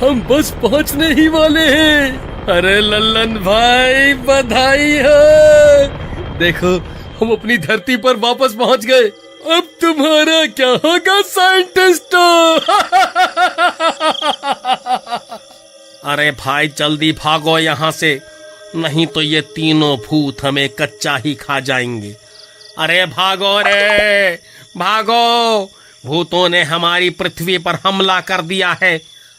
Speaker 5: हम बस पहुंचने ही वाले हैं। अरे लल्लन भाई, बधाई हो। देखो, हम अपनी धरती पर वापस पहुंच गए। अब तुम्हारा क्या होगा साइंटिस्टों?
Speaker 6: अरे भाई, जल्दी भागो यहाँ से, नहीं तो ये तीनों भूत हमें कच्चा ही खा जाएंगे। अरे भागो रे, भागो, भूतों ने हमारी पृथ्वी पर हमला कर दिया है।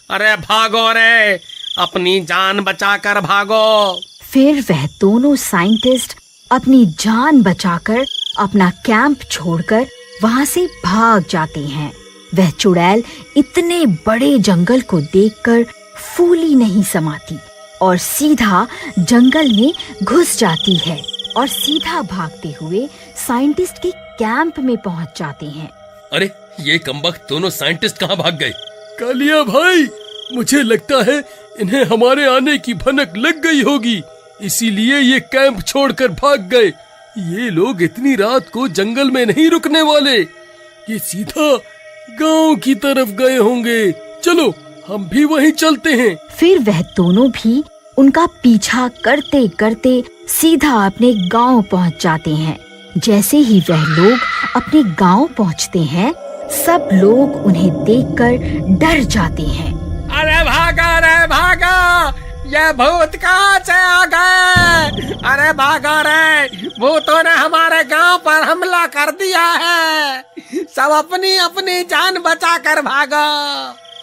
Speaker 6: अरे भागो रे, अपनी जान बचाकर भागो।
Speaker 4: फिर वह दोनों साइंटिस्ट अपनी जान बचाकर अपना कैंप छोड़कर वहाँ से भाग जाते हैं। वह चुड़ैल इतने बड़े जंगल को देखकर फूली नहीं समाती और सीधा जंगल में घुस जाती है और सीधा भागते हुए साइंटिस्ट के कैंप में पहुँच जाते हैं।
Speaker 5: अरे ये कमबख्त दोनों साइंटिस्ट कहाँ भाग गए? कालिया भाई, मुझे लगता है इन्हें हमारे आने की भनक लग गई होगी, इसीलिए ये कैंप छोड़कर भाग गए। ये लोग इतनी रात को जंगल में नहीं रुकने वाले, ये सीधा गांव की तरफ गए होंगे। चलो, हम भी वहीं चलते हैं।
Speaker 4: फिर वह दोनों भी उनका पीछा करते करते सीधा अपने गांव पहुंच जाते हैं। जैसे ही वह लोग अपने गांव पहुंचते हैं, सब लोग उन्हें देखकर डर जाते हैं।
Speaker 6: अरे भागा रे भागा, ये भूत कहाँ से आ गए? अरे भागा रे, भूतों ने हमारे गांव पर हमला कर दिया है। सब अपनी अपनी जान बचा कर भागो।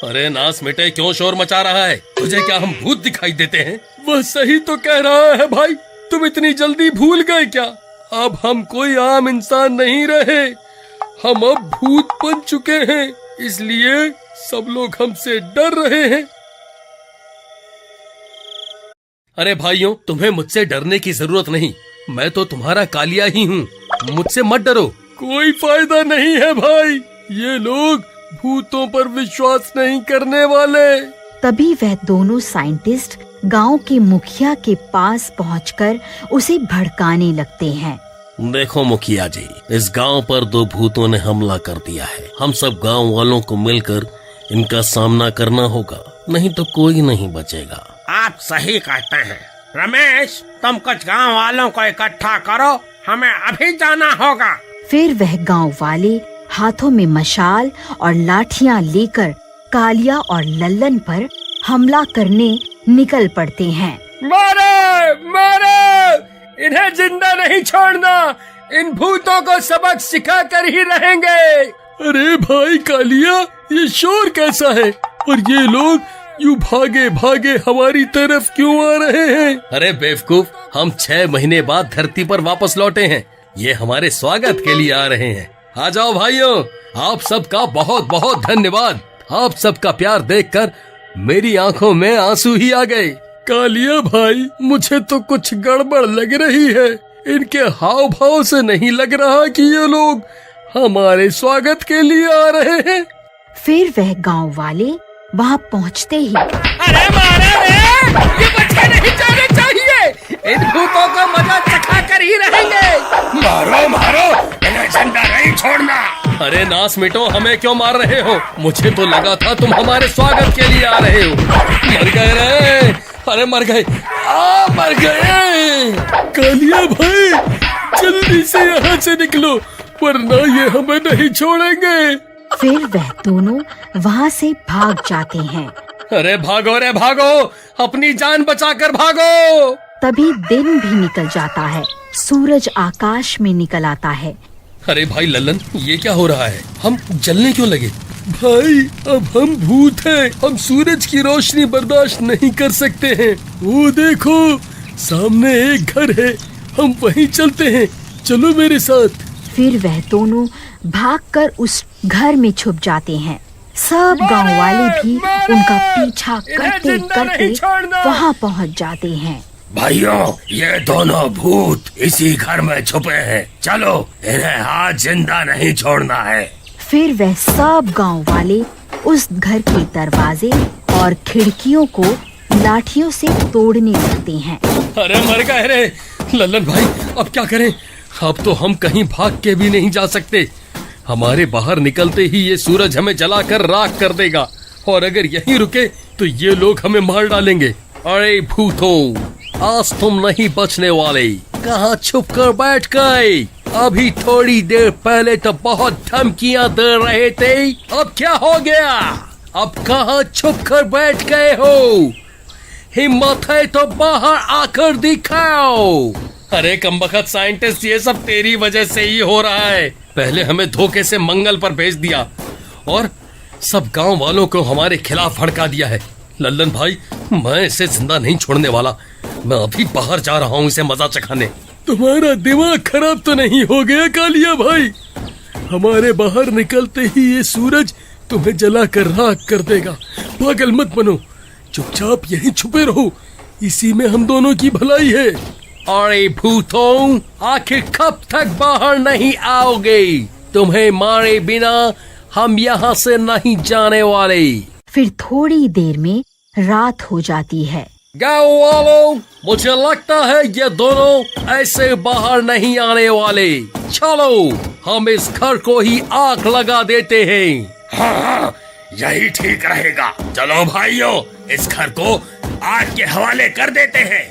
Speaker 5: अरे नास मिटे, क्यों शोर मचा रहा है? तुझे क्या हम भूत दिखाई देते हैं? वह सही तो कह रहा है भाई, तुम इतनी जल्दी भूल गए क्या? अब हम कोई आम इंसान नहीं रहे, हम अब भूत बन चुके हैं, इसलिए सब लोग हमसे डर रहे हैं। अरे भाइयों, तुम्हें मुझसे डरने की जरूरत नहीं, मैं तो तुम्हारा कालिया ही हूँ, मुझसे मत डरो। कोई फायदा नहीं है भाई, ये लोग भूतों पर विश्वास नहीं करने वाले।
Speaker 4: तभी वह दोनों साइंटिस्ट गांव के मुखिया के पास पहुंचकर उसे भड़काने लगते हैं।
Speaker 6: देखो मुखिया जी, इस गांव पर 2 भूतों ने हमला कर दिया है। हम सब गांव वालों को मिलकर इनका सामना करना होगा, नहीं तो कोई नहीं बचेगा।
Speaker 7: आप सही कहते हैं रमेश, तुम कुछ गांव वालों को इकट्ठा करो, हमें अभी जाना होगा।
Speaker 4: फिर वह गांव वाले हाथों में मशाल और लाठियां लेकर कालिया और लल्लन पर हमला करने निकल पड़ते हैं।
Speaker 5: मारे मारे, इन्हें जिंदा नहीं छोड़ना, इन भूतों को सबक सिखा कर ही रहेंगे। अरे भाई कालिया, ये शोर कैसा है और ये लोग यूं भागे भागे हमारी तरफ क्यों आ रहे हैं? अरे बेवकूफ, हम 6 महीने बाद धरती पर वापस लौटे हैं, ये हमारे स्वागत के लिए आ रहे हैं। आ जाओ भाइयों, आप सबका बहुत बहुत धन्यवाद। आप सबका प्यार देखकर मेरी आंखों में आंसू ही आ गए। कालिया भाई, मुझे तो कुछ गड़बड़ लग रही है, इनके हाव भाव से नहीं लग रहा कि ये लोग हमारे स्वागत के लिए आ रहे हैं।
Speaker 4: फिर वह गांव वाले वहां पहुंचते ही
Speaker 5: अरे मारे रे, ये बच्चे नहीं जाने चाहिए, इन भूतों को मजा चखा कर ही रहेंगे।
Speaker 7: मारो मारो, इन्हें जिंदा नहीं छोड़ना।
Speaker 5: अरे नास मिटो, हमें क्यों मार रहे हो? मुझे तो लगा था तुम हमारे स्वागत के लिए आ रहे हो। मर गए रे, अरे मर गए, मर गए। कालिया भाई, जल्दी से यहाँ से निकलो, वरना ये हमें नहीं छोड़ेंगे।
Speaker 4: फिर वह दोनों वहाँ से भाग जाते हैं।
Speaker 5: अरे भागो रे भागो, अपनी जान बचाकर भागो।
Speaker 4: तभी दिन भी निकल जाता है, सूरज आकाश में निकल आता है।
Speaker 5: अरे भाई लल्लन, ये क्या हो रहा है? हम जलने क्यों लगे? भाई, अब हम भूत हैं, हम सूरज की रोशनी बर्दाश्त नहीं कर सकते हैं। वो देखो, सामने एक घर है, हम वहीं चलते हैं, चलो मेरे साथ।
Speaker 4: फिर वह दोनों भागकर उस घर में छुप जाते हैं। सब गांव वाले भी उनका पीछा करते करते वहां पहुंच जाते हैं।
Speaker 7: भाइयों, ये दोनों भूत इसी घर में छुपे हैं, चलो इन्हें आज जिंदा नहीं छोड़ना है।
Speaker 4: फिर वह सब गांव वाले उस घर के दरवाजे और खिड़कियों को लाठियों से तोड़ने लगते हैं।
Speaker 5: अरे मर गए रे लल्लन भाई, अब क्या करें? अब तो हम कहीं भाग के भी नहीं जा सकते, हमारे बाहर निकलते ही ये सूरज हमें जलाकर राख कर देगा, और अगर यहीं रुके तो ये लोग हमें मार डालेंगे। अरे भूतों, आज तुम नहीं बचने वाले, कहाँ छुप कर बैठ गए? अभी थोड़ी देर पहले तो बहुत धमकियां दे रहे थे, अब क्या हो गया? अब कहाँ छुप कर बैठ गए हो? हिम्मत है तो बाहर आकर दिखाओ। अरे कमबख्त साइंटिस्ट, ये सब तेरी वजह से ही हो रहा है। पहले हमें धोखे से मंगल पर भेज दिया और सब गांव वालों को हमारे खिलाफ भड़का दिया है। लल्लन भाई, मैं इसे जिंदा नहीं छोड़ने वाला, मैं अभी बाहर जा रहा हूँ इसे मजा चखाने। तुम्हारा दिमाग खराब तो नहीं हो गया कालिया भाई? हमारे बाहर निकलते ही ये सूरज तुम्हें जलाकर राख कर देगा। पागल मत बनो, चुपचाप यहीं छुपे रहो, इसी में हम दोनों की भलाई है। अरे भूतों, आखिर कब तक बाहर नहीं आओगे? तुम्हें मारे बिना हम यहाँ से नहीं जाने वाले।
Speaker 4: फिर थोड़ी देर में रात हो जाती है।
Speaker 5: गाँव वालों, मुझे लगता है ये दोनों ऐसे बाहर नहीं आने वाले। चलो हम इस घर को ही आग लगा देते हैं।
Speaker 7: हाँ, यही ठीक रहेगा। चलो भाइयों, इस घर को आग के हवाले कर देते हैं।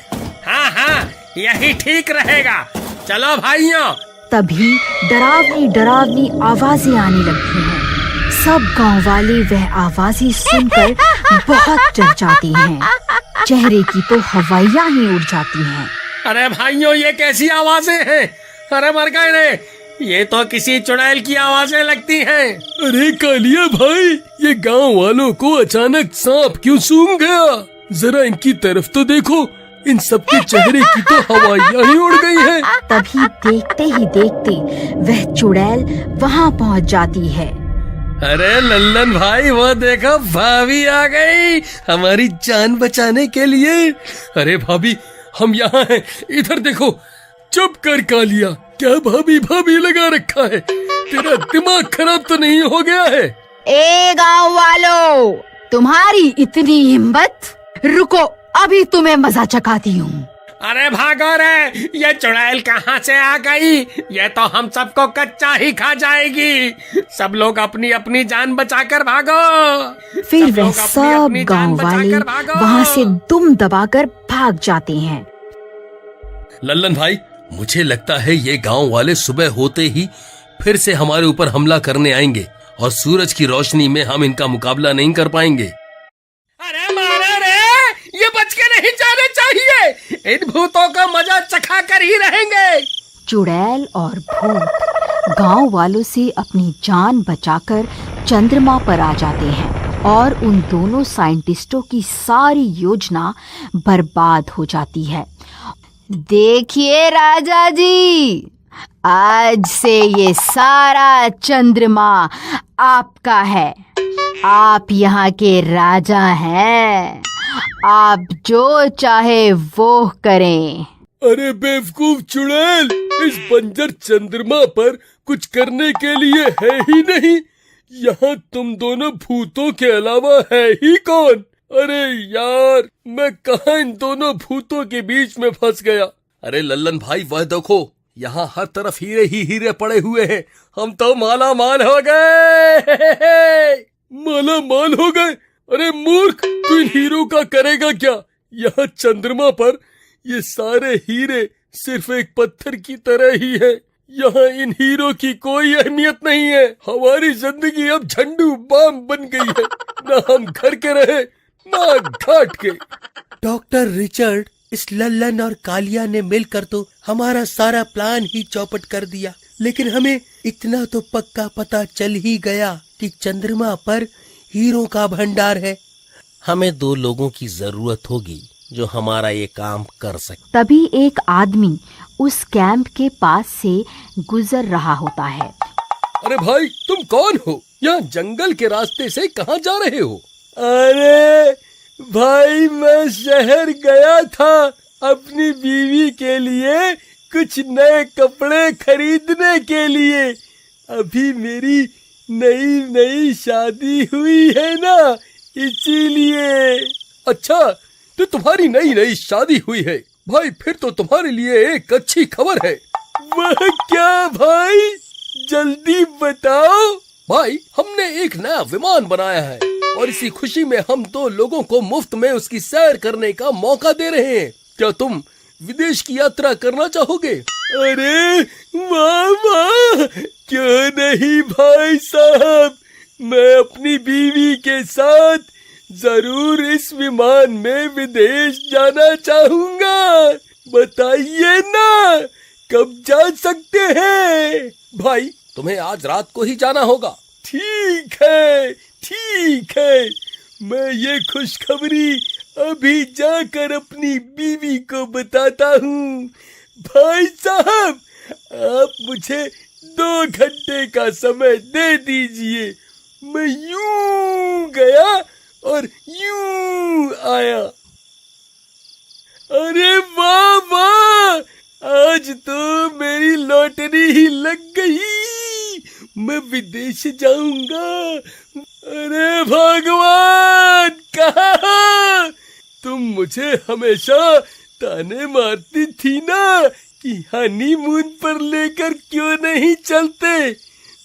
Speaker 7: हाँ, यही ठीक रहेगा। चलो भाइयों।
Speaker 4: तभी डरावनी डरावनी आवाजें आने लगती हैं। सब गांव वाले वह आवाजें सुनकर बहुत डर जाते हैं। चेहरे की तो हवाइयां ही उड़ जाती हैं।
Speaker 5: अरे भाइयों, ये कैसी आवाजें हैं? अरे मर गए रे, ये तो किसी चुड़ैल की आवाजें लगती हैं। अरे कालिया भाई, ये गांव वालों को अचानक सांप क्यों सूंघ गया? जरा इनकी तरफ तो देखो, इन सबके चेहरे की तो हवाइयां ही उड़ गई हैं।
Speaker 4: तभी देखते ही देखते वह चुड़ैल वहाँ पहुँच जाती है।
Speaker 5: अरे लल्लन भाई, वो देखो भाभी आ गई हमारी जान बचाने के लिए। अरे भाभी, हम यहाँ हैं, इधर देखो। चुप कर कालिया, क्या भाभी भाभी लगा रखा है? तेरा दिमाग खराब तो नहीं हो गया है?
Speaker 4: ए गांव वालों, तुम्हारी इतनी हिम्मत! रुको, अभी तुम्हें मजा चखाती हूँ।
Speaker 7: अरे भागो रे, ये चुड़ैल कहाँ से आ गई? ये तो हम सबको कच्चा ही खा जाएगी। सब लोग अपनी अपनी जान बचाकर भागो।
Speaker 4: फिर
Speaker 7: सब
Speaker 4: वह
Speaker 7: लोग अपनी
Speaker 4: सब
Speaker 7: अपनी जान
Speaker 4: गांव वाले
Speaker 7: बचाकर भागो।
Speaker 4: वहाँ से दुम दबाकर भाग जाते हैं।
Speaker 5: लल्लन भाई, मुझे लगता है ये गांव वाले सुबह होते ही फिर से हमारे ऊपर हमला करने आएंगे और सूरज की रोशनी में हम इनका मुकाबला नहीं कर पाएंगे।
Speaker 7: अरे मारा रे, ये बच के नहीं जाने चाहिए। इन भूतों का मजा चखा कर ही रहेंगे।
Speaker 4: चुड़ैल और भूत गांव वालों से अपनी जान बचाकर चंद्रमा पर आ जाते हैं और उन दोनों साइंटिस्टों की सारी योजना बर्बाद हो जाती है। देखिए राजा जी, आज से ये सारा चंद्रमा आपका है। आप यहाँ के राजा हैं। आप जो चाहे वो करें।
Speaker 5: अरे बेवकूफ चुड़ैल, इस बंजर चंद्रमा पर कुछ करने के लिए है ही नहीं। यहाँ तुम दोनों भूतों के अलावा है ही कौन? अरे यार, मैं कहाँ इन दोनों भूतों के बीच में फंस गया। अरे लल्लन भाई, वह देखो, यहाँ हर तरफ हीरे ही हीरे पड़े हुए हैं। हम तो माला माल हो गए। माला माल हो गए? अरे मूर्ख, तू इन हीरो का करेगा क्या? यहाँ चंद्रमा पर ये सारे हीरे सिर्फ एक पत्थर की तरह ही है। यहाँ इन हीरो की कोई अहमियत नहीं है। हमारी जिंदगी अब झंडू बाम बन गई है। ना हम घर के रहे, ना घाट के।
Speaker 6: डॉक्टर रिचर्ड, इस लल्लन और कालिया ने मिलकर तो हमारा सारा प्लान ही चौपट कर दिया। लेकिन हमें इतना तो पक्का पता चल ही गया कि चंद्रमा पर हीरो का भंडार है। हमें 2 लोगों की जरूरत होगी जो हमारा ये काम कर सके।
Speaker 4: तभी एक आदमी उस कैंप के पास से गुजर रहा होता है।
Speaker 5: अरे भाई, तुम कौन हो? यहाँ जंगल के रास्ते से कहाँ जा रहे हो? अरे भाई, मैं शहर गया था अपनी बीवी के लिए कुछ नए कपड़े खरीदने के लिए। अभी मेरी नई नई शादी हुई है ना, इसीलिए। अच्छा, तो तुम्हारी नई नई शादी हुई है भाई, फिर तो तुम्हारे लिए एक अच्छी खबर है। वह क्या भाई, जल्दी बताओ। भाई, हमने एक नया विमान बनाया है और इसी खुशी में हम 2 लोगों को मुफ्त में उसकी सैर करने का मौका दे रहे हैं। क्या तुम विदेश की यात्रा करना चाहोगे? अरे वाह वाह, क्यों नहीं भाई साहब, मैं अपनी बीवी के साथ जरूर इस विमान में विदेश जाना चाहूंगा। बताइए ना, कब जा सकते हैं? भाई, तुम्हें आज रात को ही जाना होगा। ठीक है, ठीक है, मैं ये खुशखबरी अभी जाकर अपनी बीवी को बताता हूँ। भाई साहब, आप मुझे 2 घंटे का समय दे दीजिए। मैं यूं गया और यूं आया। अरे वाह वाह, आज तो मेरी लॉटरी ही लग गई। मैं विदेश जाऊंगा। अरे भगवान, कहाँ? तुम मुझे हमेशा ताने मारती थी ना कि हनीमून पर लेकर क्यों नहीं चलते।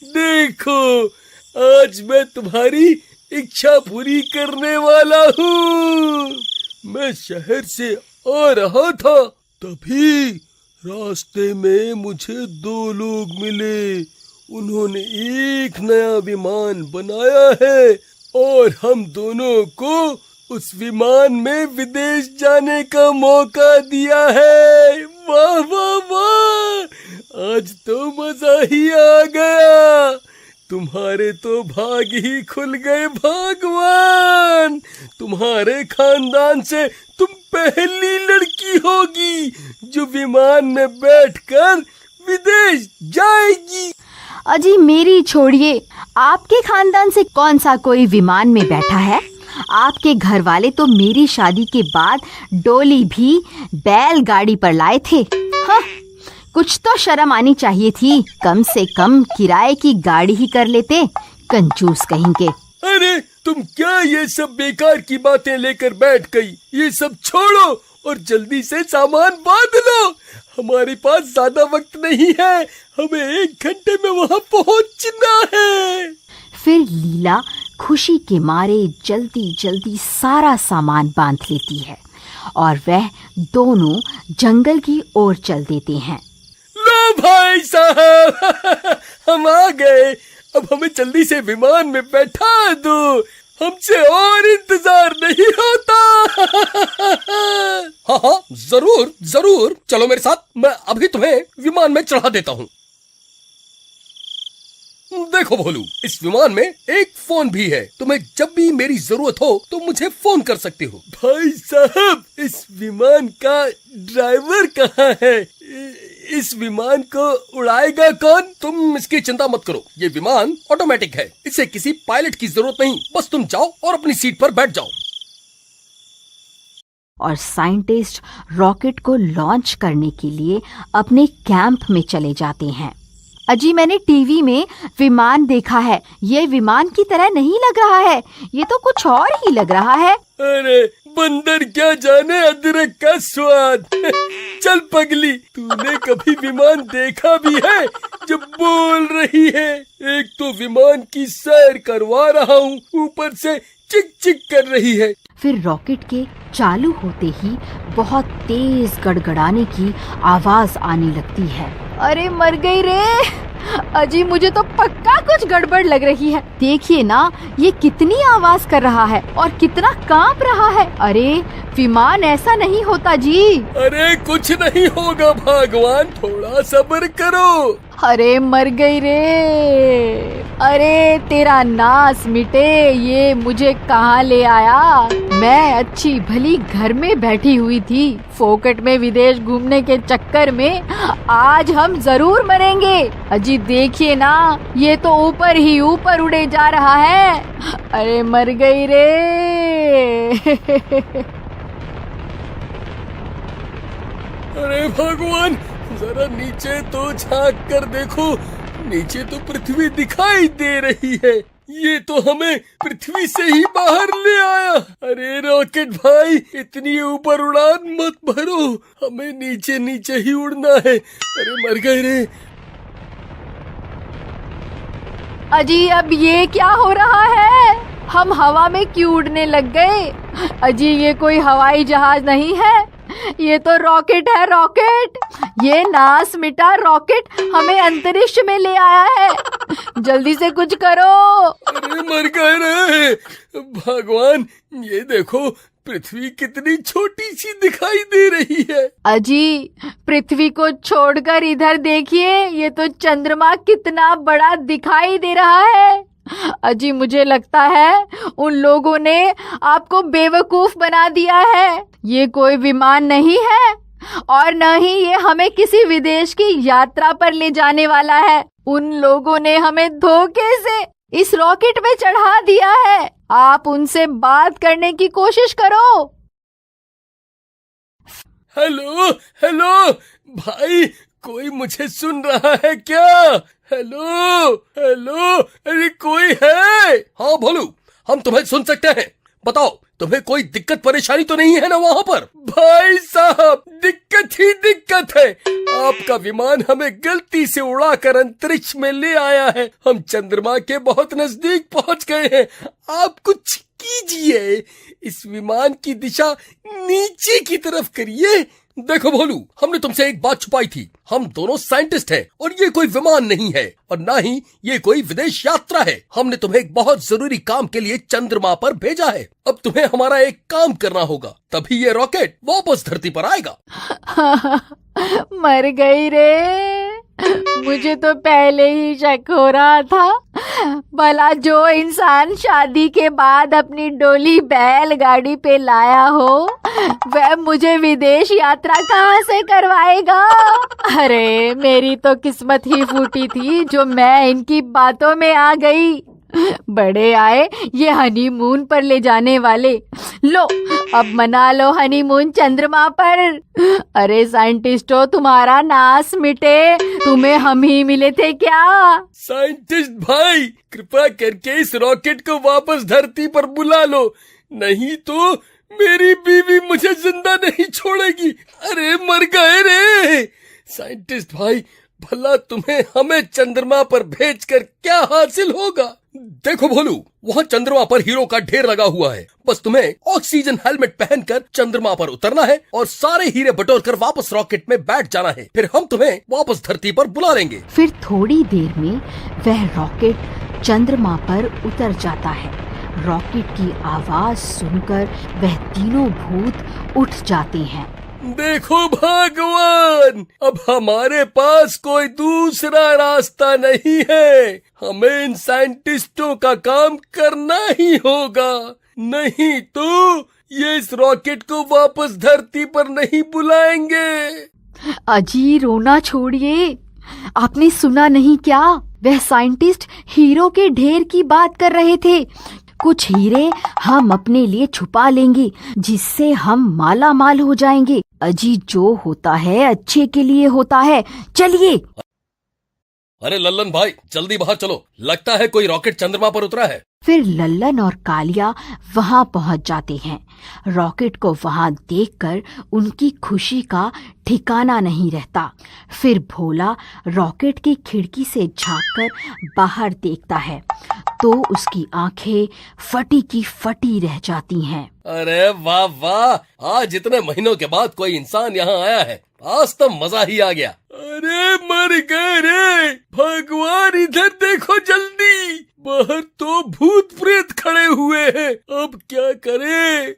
Speaker 5: देखो, आज मैं तुम्हारी इच्छा पूरी करने वाला हूँ। मैं शहर से आ रहा था, तभी रास्ते में मुझे 2 लोग मिले। उन्होंने एक नया विमान बनाया है और हम दोनों को उस विमान में विदेश जाने का मौका दिया है। वाह वाह वाह, आज तो मजा ही आ गया। तुम्हारे तो भाग ही खुल गए भगवान। तुम्हारे खानदान से तुम पहली लड़की होगी जो विमान में बैठकर विदेश जाएगी।
Speaker 4: अजी मेरी छोड़िए, आपके खानदान से कौन सा कोई विमान में बैठा है? आपके घर वाले तो मेरी शादी के बाद डोली भी बैलगाड़ी पर लाए थे। हाँ, कुछ तो शर्म आनी चाहिए थी, कम से कम किराए की गाड़ी ही कर लेते, कंजूस कहीं के।
Speaker 5: अरे तुम क्या ये सब बेकार की बातें लेकर बैठ गई? ये सब छोड़ो और जल्दी से सामान बांध लो। हमारे पास ज्यादा वक्त नहीं है, हमें 1 घंटे में वहाँ पहुँचना है।
Speaker 4: फिर लीला खुशी के मारे जल्दी जल्दी सारा सामान बांध लेती है और वह दोनों जंगल की ओर चल देते हैं।
Speaker 5: लो भाई साहब, हम आ गए। अब हमें जल्दी से विमान में बैठा दो, हमसे और इंतजार नहीं होता। हाँ हाँ, जरूर जरूर, चलो मेरे साथ, मैं अभी तुम्हें विमान में चढ़ा देता हूँ। देखो भोलू, इस विमान में एक फोन भी है, तुम्हें जब भी मेरी जरूरत हो तो मुझे फोन कर सकते हो। भाई साहब, इस विमान का ड्राइवर कहाँ है? इस विमान को उड़ाएगा कौन? तुम इसकी चिंता मत करो, ये विमान ऑटोमेटिक है, इसे किसी पायलट की जरूरत नहीं, बस तुम जाओ और अपनी सीट पर बैठ जाओ।
Speaker 4: और साइंटिस्ट रॉकेट को लॉन्च करने के लिए अपने कैंप में चले जाते हैं। अजी मैंने टीवी में विमान देखा है, ये विमान की तरह नहीं लग रहा है, ये तो कुछ और ही लग रहा है।
Speaker 5: अरे बंदर क्या जाने अदरक का स्वाद। चल पगली, तूने कभी विमान देखा भी है जो बोल रही है? एक तो विमान की सैर करवा रहा हूँ, ऊपर से चिक चिक कर रही है।
Speaker 4: फिर रॉकेट के चालू होते ही बहुत तेज गड़गड़ाने की आवाज आने लगती है। अरे मर गई रे! अजी मुझे तो पक्का कुछ गड़बड़ लग रही है। देखिए ना, ये कितनी आवाज कर रहा है और कितना कांप रहा है। अरे विमान ऐसा नहीं होता जी।
Speaker 5: अरे कुछ नहीं होगा भगवान, थोड़ा सब्र करो।
Speaker 4: अरे मर गई रे! अरे तेरा नाश मिटे, ये मुझे कहाँ ले आया? मैं अच्छी भली घर में बैठी हुई थी, फोकट में विदेश घूमने के चक्कर में आज हम जरूर मरेंगे। अजी देखिए ना, ये तो ऊपर ही ऊपर उड़े जा रहा है। अरे मर गई रे!
Speaker 5: अरे भगवान, जरा नीचे तो झांक कर देखो, नीचे तो पृथ्वी दिखाई दे रही है, ये तो हमें पृथ्वी से ही बाहर ले आया। अरे रॉकेट भाई, इतनी ऊपर उड़ान मत भरो, हमें नीचे नीचे ही उड़ना है। अरे मर गए रे!
Speaker 4: अजी अब ये क्या हो रहा है? हम हवा में क्यों उड़ने लग गए? अजी ये कोई हवाई जहाज नहीं है, ये तो रॉकेट है, रॉकेट। ये नाश मिटा रॉकेट हमें अंतरिक्ष में ले आया है। जल्दी से कुछ करो।
Speaker 5: अरे मर गए रे! भगवान, ये देखो पृथ्वी कितनी छोटी सी दिखाई दे रही है।
Speaker 4: अजी पृथ्वी को छोड़कर इधर देखिए, ये तो चंद्रमा कितना बड़ा दिखाई दे रहा है। अजी मुझे लगता है उन लोगों ने आपको बेवकूफ बना दिया है। ये कोई विमान नहीं है और न ही ये हमें किसी विदेश की यात्रा पर ले जाने वाला है। उन लोगों ने हमें धोखे से इस रॉकेट में चढ़ा दिया है। आप उनसे बात करने की कोशिश करो।
Speaker 5: हेलो हेलो भाई, कोई मुझे सुन रहा है क्या? हेलो हेलो, अरे कोई है? हाँ भोलू, हम तुम्हें सुन सकते हैं, बताओ तुम्हें कोई दिक्कत परेशानी तो नहीं है ना वहाँ पर? भाई साहब, दिक्कत ही दिक्कत है। आपका विमान हमें गलती से उड़ाकर अंतरिक्ष में ले आया है, हम चंद्रमा के बहुत नजदीक पहुँच गए हैं। आप कुछ कीजिए, इस विमान की दिशा नीचे की तरफ करिए। देखो भोलू, हमने तुमसे एक बात छुपाई थी, हम दोनों साइंटिस्ट हैं और ये कोई विमान नहीं है और ना ही ये कोई विदेश यात्रा है। हमने तुम्हें एक बहुत जरूरी काम के लिए चंद्रमा पर भेजा है। अब तुम्हें हमारा एक काम करना होगा, तभी ये रॉकेट वापस धरती पर आएगा।
Speaker 4: मर गई रे! मुझे तो पहले ही शक हो रहा था। भला जो इंसान शादी के बाद अपनी डोली बैलगाड़ी पे लाया हो, वह मुझे विदेश यात्रा कहाँ से करवाएगा? अरे मेरी तो किस्मत ही फूटी थी जो मैं इनकी बातों में आ गई। बड़े आए ये हनीमून पर ले जाने वाले। लो अब मना लो हनीमून चंद्रमा पर। अरे साइंटिस्टों, तुम्हारा नाश मिटे, तुम्हें हम ही मिले थे क्या?
Speaker 5: साइंटिस्ट भाई, कृपा करके इस रॉकेट को वापस धरती पर बुला लो, नहीं तो मेरी बीवी मुझे जिंदा नहीं छोड़ेगी। अरे मर गए रे। साइंटिस्ट भाई, भला तुम्हें हमें चंद्रमा पर भेजकर क्या हासिल होगा? देखो भोलू, वहाँ चंद्रमा पर हीरो का ढेर लगा हुआ है। बस तुम्हें ऑक्सीजन हेलमेट पहनकर चंद्रमा पर उतरना है और सारे हीरे बटोर कर वापस रॉकेट में बैठ जाना है। फिर हम तुम्हें वापस धरती पर बुला लेंगे।
Speaker 4: फिर थोड़ी देर में वह रॉकेट चंद्रमा पर उतर जाता है। रॉकेट की आवाज सुनकर वह तीनों भूत उठ जाते हैं।
Speaker 5: देखो भगवान, अब हमारे पास कोई दूसरा रास्ता नहीं है। हमें इन साइंटिस्टों का काम करना ही होगा, नहीं तो ये इस रॉकेट को वापस धरती पर नहीं बुलाएंगे।
Speaker 4: अजी रोना छोड़िए, आपने सुना नहीं क्या? वह साइंटिस्ट हीरो के ढेर की बात कर रहे थे। कुछ हीरे हम अपने लिए छुपा लेंगे, जिससे हम माला माल हो जाएंगे। अजी जो होता है अच्छे के लिए होता है, चलिए।
Speaker 5: अरे लल्लन भाई, जल्दी बाहर चलो, लगता है कोई रॉकेट चंद्रमा पर उतरा है।
Speaker 4: फिर लल्लन और कालिया वहां पहुंच जाते हैं। रॉकेट को वहां देखकर उनकी खुशी का ठिकाना नहीं रहता। फिर भोला रॉकेट की खिड़की से झांककर बाहर देखता है तो उसकी आंखें फटी की फटी रह जाती हैं।
Speaker 5: अरे वाह वाह, आज इतने महीनों के बाद कोई इंसान यहाँ आया है, आज तो मजा ही आ गया। अरे मर गए रे भगवान, इधर देखो जल्दी, बाहर तो भूत प्रेत खड़े हुए हैं। अब क्या करें?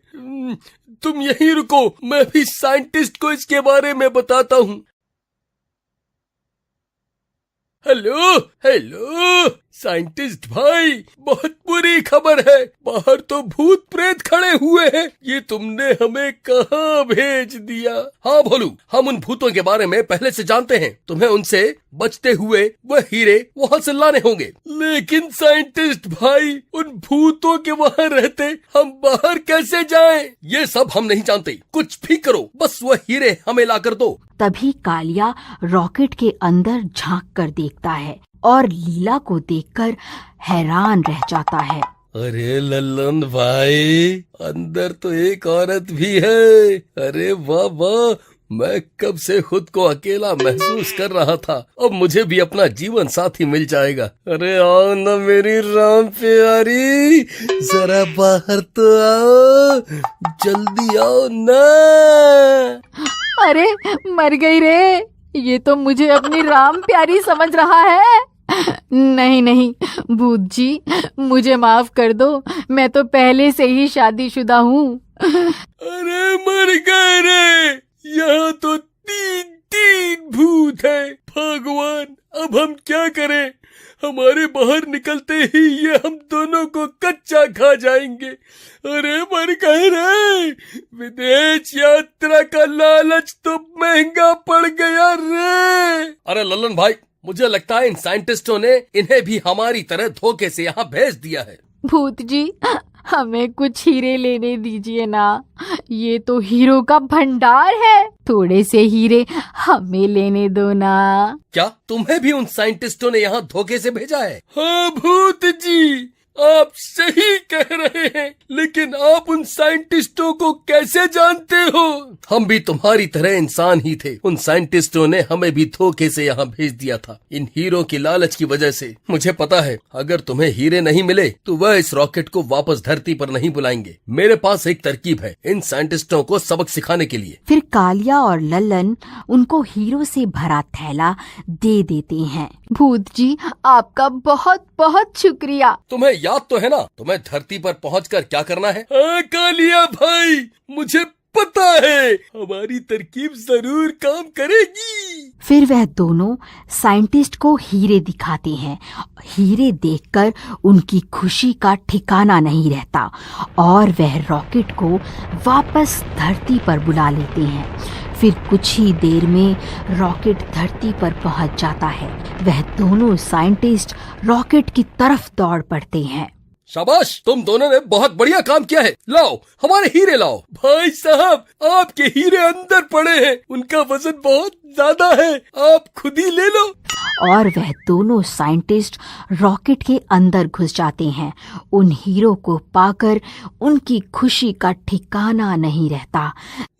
Speaker 5: तुम यहीं रुको, मैं भी साइंटिस्ट को इसके बारे में बताता हूँ। हेलो हेलो साइंटिस्ट भाई, बहुत बुरी खबर है, बाहर तो भूत प्रेत खड़े हुए हैं। ये तुमने हमें कहाँ भेज दिया? हाँ भोलू, हम उन भूतों के बारे में पहले से जानते हैं, तुम्हें उनसे बचते हुए वह हीरे वहाँ से लाने होंगे। लेकिन साइंटिस्ट भाई, उन भूतों के वहाँ रहते हम बाहर कैसे जाएं? ये सब हम नहीं जानते, कुछ भी करो, बस वह हीरे हमें ला कर दो।
Speaker 4: तभी कालिया रॉकेट के अंदर झांक कर देखता है और लीला को देखकर हैरान रह जाता है।
Speaker 5: अरे लल्लन भाई, अंदर तो एक औरत भी है। अरे वाह वाह, मैं कब से खुद को अकेला महसूस कर रहा था, अब मुझे भी अपना जीवन साथी मिल जाएगा। अरे आओ ना मेरी राम प्यारी, जरा बाहर तो आओ, जल्दी आओ ना।
Speaker 4: अरे मर गई रे, ये तो मुझे अपनी राम प्यारी समझ रहा है। नहीं नहीं भूत जी, मुझे माफ कर दो, मैं तो पहले से ही शादीशुदा हूँ।
Speaker 5: अरे मर गए रे, यहाँ तो तीन भूत है। भगवान, अब हम क्या करें? हमारे बाहर निकलते ही ये हम दोनों को कच्चा खा जाएंगे। अरे मर गए रे, विदेश यात्रा का लालच तो महंगा पड़ गया रे। अरे लल्लन भाई, मुझे लगता है इन साइंटिस्टों ने इन्हें भी हमारी तरह धोखे से यहाँ भेज दिया है।
Speaker 4: भूत जी, हमें कुछ हीरे लेने दीजिए ना, ये तो हीरो का भंडार है, थोड़े से हीरे हमें लेने दो ना।
Speaker 5: क्या तुम्हें भी उन साइंटिस्टों ने यहाँ धोखे से भेजा है? हाँ भूत जी, आप सही कह रहे हैं, लेकिन आप उन साइंटिस्टों को कैसे जानते हो? हम भी तुम्हारी तरह इंसान ही थे, उन साइंटिस्टों ने हमें भी धोखे से यहाँ भेज दिया था, इन हीरो की लालच की वजह से। मुझे पता है, अगर तुम्हें हीरे नहीं मिले तो वह इस रॉकेट को वापस धरती पर नहीं बुलाएंगे। मेरे पास एक तरकीब है इन साइंटिस्टों को सबक सिखाने के लिए।
Speaker 4: फिर कालिया और लल्लन उनको हीरो से भरा थैला दे देते हैं। भूत जी, आपका बहुत बहुत शुक्रिया।
Speaker 5: तुम्हें याद तो है ना, तुम्हें धरती पर पहुंचकर क्या करना है? हाँ कालिया भाई, मुझे पता लगता है हमारी तरकीब जरूर काम करेगी।
Speaker 4: फिर वह दोनों साइंटिस्ट को हीरे दिखाते हैं। हीरे देखकर उनकी खुशी का ठिकाना नहीं रहता और वह रॉकेट को वापस धरती पर बुला लेते हैं। फिर कुछ ही देर में रॉकेट धरती पर पहुंच जाता है। वह दोनों साइंटिस्ट रॉकेट की तरफ दौड़ पड़ते हैं।
Speaker 5: शाबाश, तुम दोनों ने बहुत बढ़िया काम किया है। लाओ हमारे हीरे लाओ। भाई साहब, आपके हीरे अंदर पड़े हैं, उनका वजन बहुत ज्यादा है, आप खुद ही ले लो।
Speaker 4: और वह दोनों साइंटिस्ट रॉकेट के अंदर घुस जाते हैं। उन हीरो को पाकर उनकी खुशी का ठिकाना नहीं रहता।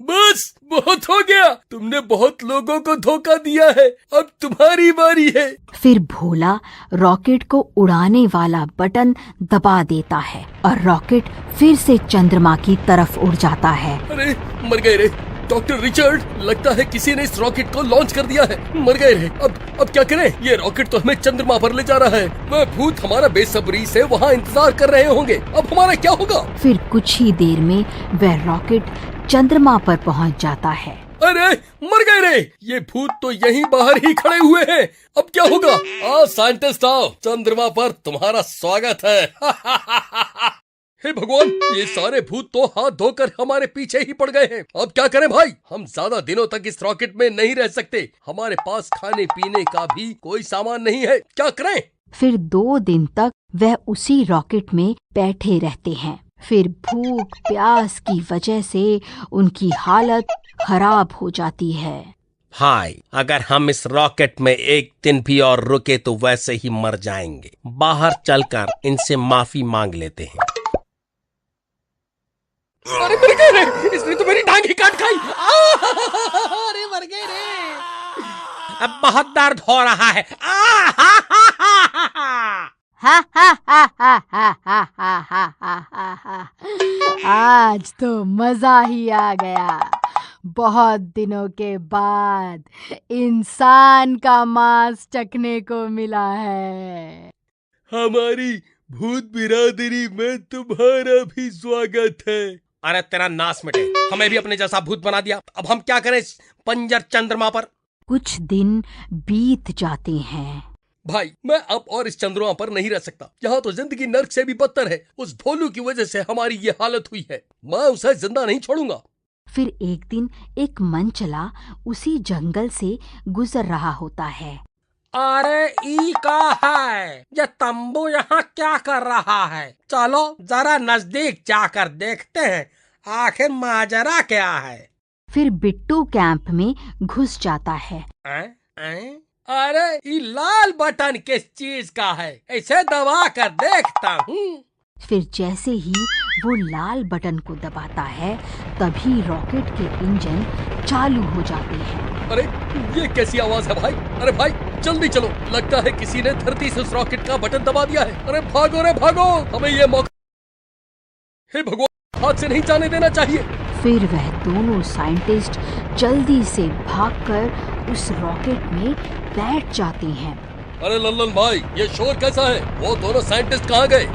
Speaker 5: बस बहुत हो गया, तुमने बहुत लोगों को धोखा दिया है, अब तुम्हारी बारी है।
Speaker 4: फिर भोला रॉकेट को उड़ाने वाला बटन दबा देता है और रॉकेट फिर से चंद्रमा की तरफ उड़ जाता है।
Speaker 5: अरे मर गए रे डॉक्टर रिचर्ड, लगता है किसी ने इस रॉकेट को लॉन्च कर दिया है। मर गए रे, अब क्या करें? ये रॉकेट तो हमें चंद्रमा पर ले जा रहा है। वह भूत हमारा बेसब्री से वहाँ इंतजार कर रहे होंगे, अब हमारा क्या होगा?
Speaker 4: फिर कुछ ही देर में वह रॉकेट चंद्रमा पर पहुंच जाता है।
Speaker 5: अरे मर गए रे, ये भूत तो यहीं बाहर ही खड़े हुए हैं, अब क्या होगा? आओ साइंटिस्ट आओ, चंद्रमा पर तुम्हारा स्वागत है। हे भगवान, ये सारे भूत तो हाथ धोकर हमारे पीछे ही पड़ गए हैं। अब क्या करें भाई? हम ज्यादा दिनों तक इस रॉकेट में नहीं रह सकते, हमारे पास खाने पीने का भी कोई सामान नहीं है, क्या करें?
Speaker 4: फिर 2 दिन तक वह उसी रॉकेट में बैठे रहते हैं। फिर भूख प्यास की वजह से उनकी हालत खराब हो जाती है।
Speaker 6: भाई, अगर हम इस रॉकेट में एक दिन भी और रुके तो वैसे ही मर जाएंगे। बाहर चलकर इनसे माफी मांग लेते हैं।
Speaker 5: अरे मर गए रे, इसने तो मेरी टांग ही काट खाई। अरे मर गए रे,
Speaker 6: अब बहुत दर्द हो रहा है।
Speaker 4: आज तो मजा ही आ गया। बहुत दिनों के बाद इंसान का मांस चखने को मिला है।
Speaker 5: हमारी भूत बिरादरी में तुम्हारा भी स्वागत है।
Speaker 6: अरे तेरा नाश मिटे, हमें भी अपने जैसा भूत बना दिया। अब हम क्या करें इस पंजर चंद्रमा पर?
Speaker 4: कुछ दिन बीत जाते हैं।
Speaker 5: भाई, मैं अब और इस चंद्रमा पर नहीं रह सकता। यहाँ तो जिंदगी नर्क से भी बदतर है। उस भोलू की वजह से हमारी ये हालत हुई है, मैं उसे जिंदा नहीं छोड़ूंगा।
Speaker 4: फिर एक दिन एक मनचला उसी जंगल से गुजर रहा होता है।
Speaker 6: अरे ई का है, ये तंबू यहाँ क्या कर रहा है? चलो जरा नजदीक जाकर देखते हैं, आखिर माजरा क्या है।
Speaker 4: फिर बिट्टू कैंप में घुस जाता है।
Speaker 6: अरे ये लाल बटन किस चीज का है? इसे दबा कर देखता हूँ।
Speaker 4: फिर जैसे ही वो लाल बटन को दबाता है, तभी रॉकेट के इंजन चालू हो जाते हैं।
Speaker 5: अरे ये कैसी आवाज है भाई? अरे भाई जल्दी चलो, लगता है किसी ने धरती से उस रॉकेट का बटन दबा दिया है। अरे भागो रे भागो, हमें ये मौका, हे भगवान, हाथ से नहीं जाने देना चाहिए।
Speaker 4: फिर वह दोनों साइंटिस्ट जल्दी से भागकर उस रॉकेट में बैठ जाते हैं।
Speaker 5: अरे लल्लन भाई, ये शोर कैसा है? वो दोनों साइंटिस्ट कहाँ गए?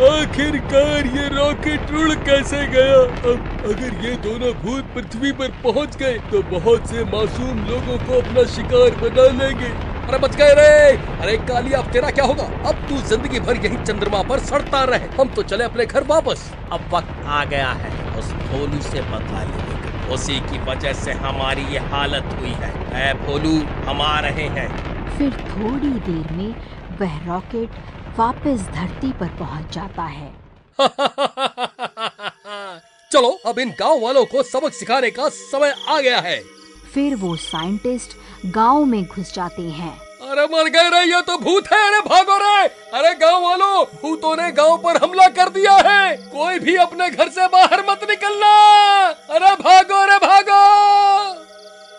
Speaker 5: आखिरकार ये रॉकेट उड़ कैसे गया? अब अगर ये दोनों भूत पृथ्वी पर पहुंच गए तो बहुत से मासूम लोगों को अपना शिकार बना लेंगे। अरे बच गए रे। अरे कालिया, अब तेरा क्या होगा? अब तू जिंदगी भर यहीं चंद्रमा पर सड़ता रहे, हम तो चले अपने घर वापस।
Speaker 6: अब वक्त आ गया है उस भोलू से बदला लेने का। उसी की वजह से हमारी ये हालत हुई है। ऐ भोलू, हम आ रहे हैं।
Speaker 4: फिर थोड़ी देर में वह रॉकेट वापस धरती पर पहुंच जाता है।
Speaker 5: चलो अब इन गांव वालों को सबक सिखाने का समय आ गया है।
Speaker 4: फिर वो साइंटिस्ट गांव में घुस जाते हैं।
Speaker 5: अरे मर गए रे, ये तो भूत है। अरे भागो रे। अरे गांव वालों, भूतों ने गांव पर हमला कर दिया है, कोई भी अपने घर से बाहर मत निकलना। अरे भागो रे भागो।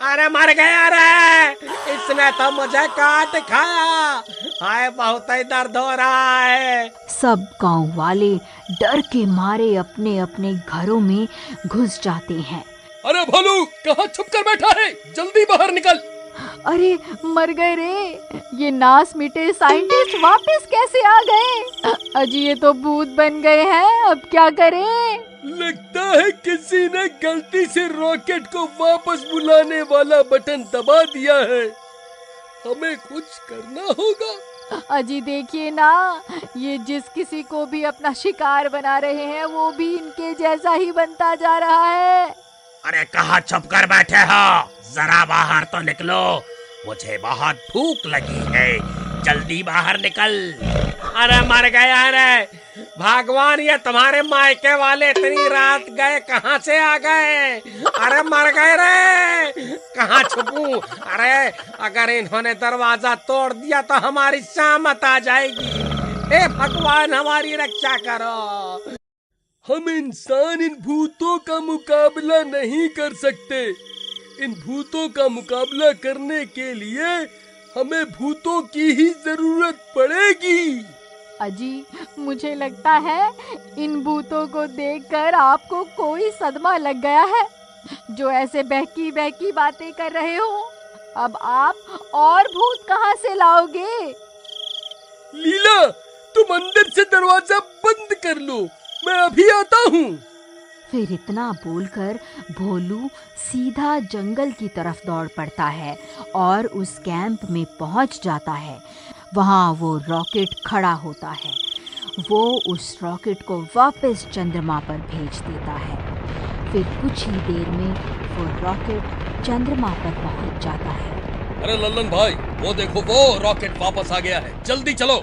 Speaker 6: अरे मर गया रे, इसने तो मुझे काट खाया। हाय, बहुत ही दर्द हो रहा है।
Speaker 4: सब गांव वाले डर के मारे अपने अपने घरों में घुस जाते हैं।
Speaker 5: अरे भोलू, कहाँ छुप कर बैठा है? जल्दी बाहर निकल।
Speaker 4: अरे मर गए रे, ये नास मिटे साइंटिस्ट वापस कैसे आ गए? अजी ये तो भूत बन गए हैं, अब क्या करें?
Speaker 5: लगता है किसी ने गलती से रॉकेट को वापस बुलाने वाला बटन दबा दिया है। हमें कुछ करना होगा।
Speaker 4: अजी देखिए ना, ये जिस किसी को भी अपना शिकार बना रहे हैं वो भी इनके जैसा ही बनता जा रहा है।
Speaker 7: अरे कहाँ छुप कर बैठे हो, जरा बाहर तो निकलो, मुझे बहुत भूख लगी है, जल्दी बाहर निकल। अरे मर गया रे भगवान, ये तुम्हारे मायके वाले इतनी रात गए कहाँ से आ गए? अरे मर गए रे, कहाँ छुपूं? अरे अगर इन्होंने दरवाजा तोड़ दिया तो हमारी शामत आ जाएगी। हे भगवान हमारी रक्षा करो।
Speaker 5: हम इंसान इन भूतों का मुकाबला नहीं कर सकते। इन भूतों का मुकाबला करने के लिए हमें भूतों की ही जरूरत पड़ेगी।
Speaker 4: अजी मुझे लगता है इन भूतों को देखकर आपको कोई सदमा लग गया है, जो ऐसे बहकी बहकी बातें कर रहे हो। अब आप और भूत कहाँ से लाओगे?
Speaker 5: लीला, तुम अंदर से दरवाजा बंद कर लो, मैं अभी आता हूँ।
Speaker 4: फिर इतना बोलकर भोलू सीधा जंगल की तरफ दौड़ पड़ता है और उस कैंप में पहुंच जाता है। वहां वो रॉकेट खड़ा होता है। वो उस रॉकेट को वापस चंद्रमा पर भेज देता है। फिर कुछ ही देर में वो रॉकेट चंद्रमा पर पहुंच जाता है।
Speaker 5: अरे लल्लन भाई, वो देखो, वो रॉकेट वापस आ गया है, जल्दी चलो।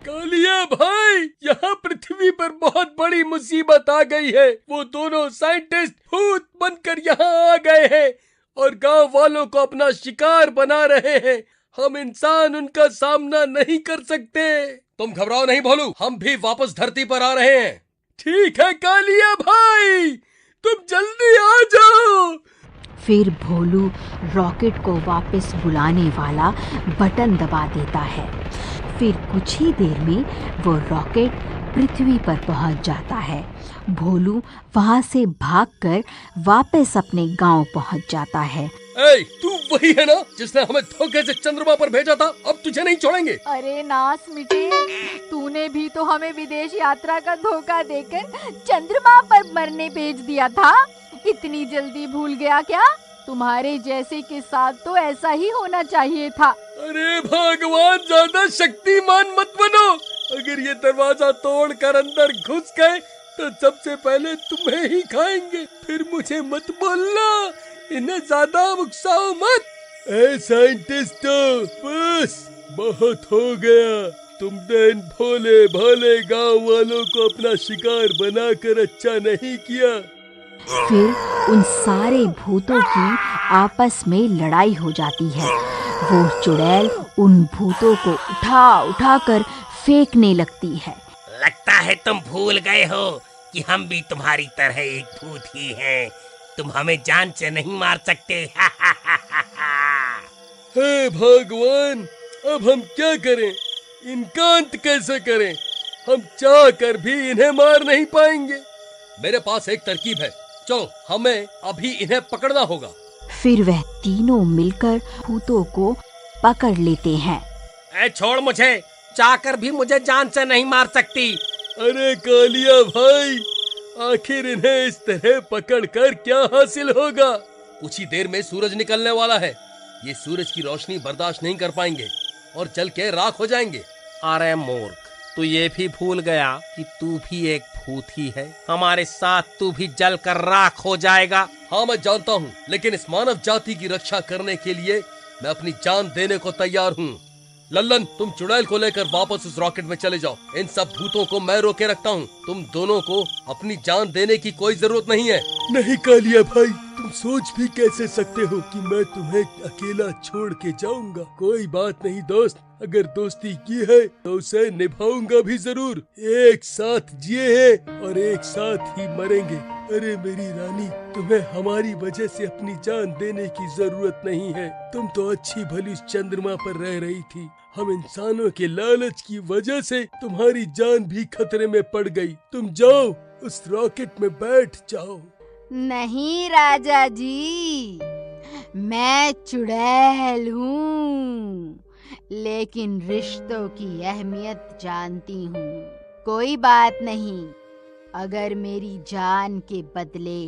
Speaker 5: कालिया भाई, यहाँ पृथ्वी पर बहुत बड़ी मुसीबत आ गई है। वो दोनों साइंटिस्ट भूत बनकर यहाँ आ गए हैं और गांव वालों को अपना शिकार बना रहे हैं। हम इंसान उनका सामना नहीं कर सकते। तुम घबराओ नहीं भोलू, हम भी वापस धरती पर आ रहे हैं। ठीक है कालिया भाई, तुम जल्दी आ जाओ।
Speaker 4: फिर भोलू रॉकेट को वापस बुलाने वाला बटन दबा देता है। फिर कुछ ही देर में वो रॉकेट पृथ्वी पर पहुंच जाता है। भोलू वहां से भागकर वापस अपने गांव पहुंच जाता है।
Speaker 5: ए, तू वही है ना जिसने हमें धोखे से चंद्रमा पर भेजा था? अब तुझे नहीं छोड़ेंगे।
Speaker 4: अरे नास मिटे, तूने भी तो हमें विदेश यात्रा का धोखा देकर चंद्रमा पर मरने भेज दिया था। इतनी जल्दी भूल गया क्या? तुम्हारे जैसे के साथ तो ऐसा ही होना चाहिए था।
Speaker 5: अरे भगवान, ज्यादा शक्तिमान मत बनो। अगर ये दरवाजा तोड़कर अंदर घुस गए तो सबसे पहले तुम्हें ही खाएंगे। फिर मुझे मत बोलना, इन्हें ज्यादा उकसाओ मत। ए साइंटिस्टों, बस बहुत हो गया। तुमने इन भोले भाले गांव वालों को अपना शिकार बनाकर अच्छा नहीं किया।
Speaker 4: फिर उन सारे भूतों की आपस में लड़ाई हो जाती है। वो चुड़ैल उन भूतों को उठा उठा कर फेंकने लगती है।
Speaker 7: लगता है तुम भूल गए हो कि हम भी तुम्हारी तरह एक भूत ही हैं। तुम हमें जान से नहीं मार सकते।
Speaker 5: हे भगवान, अब हम क्या करें? इनका अंत कैसे करें? हम चाह कर भी इन्हें मार नहीं पाएंगे। मेरे पास एक तरकीब है, चलो हमें अभी इन्हें पकड़ना होगा।
Speaker 4: फिर वह तीनों मिलकर भूतों को पकड़ लेते हैं।
Speaker 7: ए छोड़ मुझे, चाहकर भी मुझे जान से नहीं मार सकती।
Speaker 5: अरे कालिया भाई, आखिर इन्हें इस तरह पकड़कर क्या हासिल होगा? कुछ ही देर में सूरज निकलने वाला है। ये सूरज की रोशनी बर्दाश्त नहीं कर पाएंगे और जल के राख हो जाएंगे।
Speaker 7: अरे मूर्ख, तू ये भी भूल गया कि तू भी एक भूत ही है। हमारे साथ तू भी जल कर राख हो जाएगा।
Speaker 5: हाँ मैं जानता हूँ, लेकिन इस मानव जाति की रक्षा करने के लिए मैं अपनी जान देने को तैयार हूँ। लल्लन, तुम चुड़ैल को लेकर वापस उस रॉकेट में चले जाओ। इन सब भूतों को मैं रोके रखता हूँ। तुम दोनों को अपनी जान देने की कोई जरूरत नहीं है। नहीं कालिया भाई, तुम सोच भी कैसे सकते हो कि मैं तुम्हें अकेला छोड़ के जाऊंगा? कोई बात नहीं दोस्त, अगर दोस्ती की है तो उसे निभाऊंगा भी जरूर। एक साथ जिए हैं और एक साथ ही मरेंगे। अरे मेरी रानी, तुम्हें हमारी वजह से अपनी जान देने की जरूरत नहीं है। तुम तो अच्छी भली चंद्रमा पर रह रही थी। हम इंसानों के लालच की वजह से तुम्हारी जान भी खतरे में पड़ गई। तुम जाओ, उस रॉकेट में बैठ जाओ।
Speaker 4: नहीं राजा जी, मैं चुड़ैल हूँ, लेकिन रिश्तों की अहमियत जानती हूँ। कोई बात नहीं, अगर मेरी जान के बदले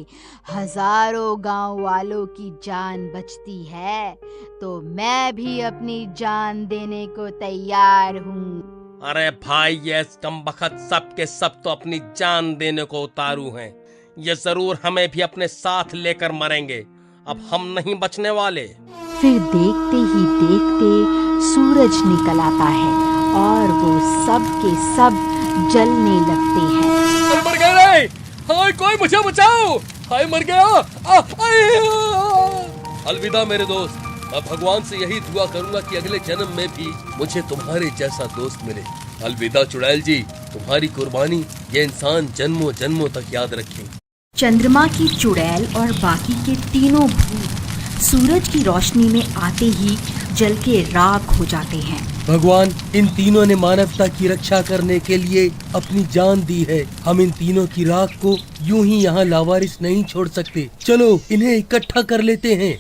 Speaker 4: हजारों गांव वालों की जान बचती है तो मैं भी अपनी जान देने को तैयार हूँ।
Speaker 7: अरे भाई, ये कमबख्त सब के सब तो अपनी जान देने को उतारू हैं। ये जरूर हमें भी अपने साथ लेकर मरेंगे। अब हम नहीं बचने वाले।
Speaker 4: फिर देखते ही देखते सूरज निकल आता है और वो सब के सब जलने लगते हैं।
Speaker 5: अरे मर गए रे! हाय, कोई मुझे बचाओ! हाय, मर गया! अलविदा मेरे दोस्त। मैं भगवान से यही दुआ करूंगा कि अगले जन्म में भी मुझे तुम्हारे जैसा दोस्त मिले। अलविदा चुड़ैल जी, तुम्हारी कुर्बानी ये इंसान जन्मों जन्मों तक याद रखें।
Speaker 4: चंद्रमा की चुड़ैल और बाकी के तीनों भूत सूरज की रोशनी में आते ही जल के राख हो जाते हैं।
Speaker 5: भगवान, इन तीनों ने मानवता की रक्षा करने के लिए अपनी जान दी है। हम इन तीनों की राख को यूं ही यहाँ लावारिस नहीं छोड़ सकते। चलो इन्हें इकट्ठा कर लेते हैं।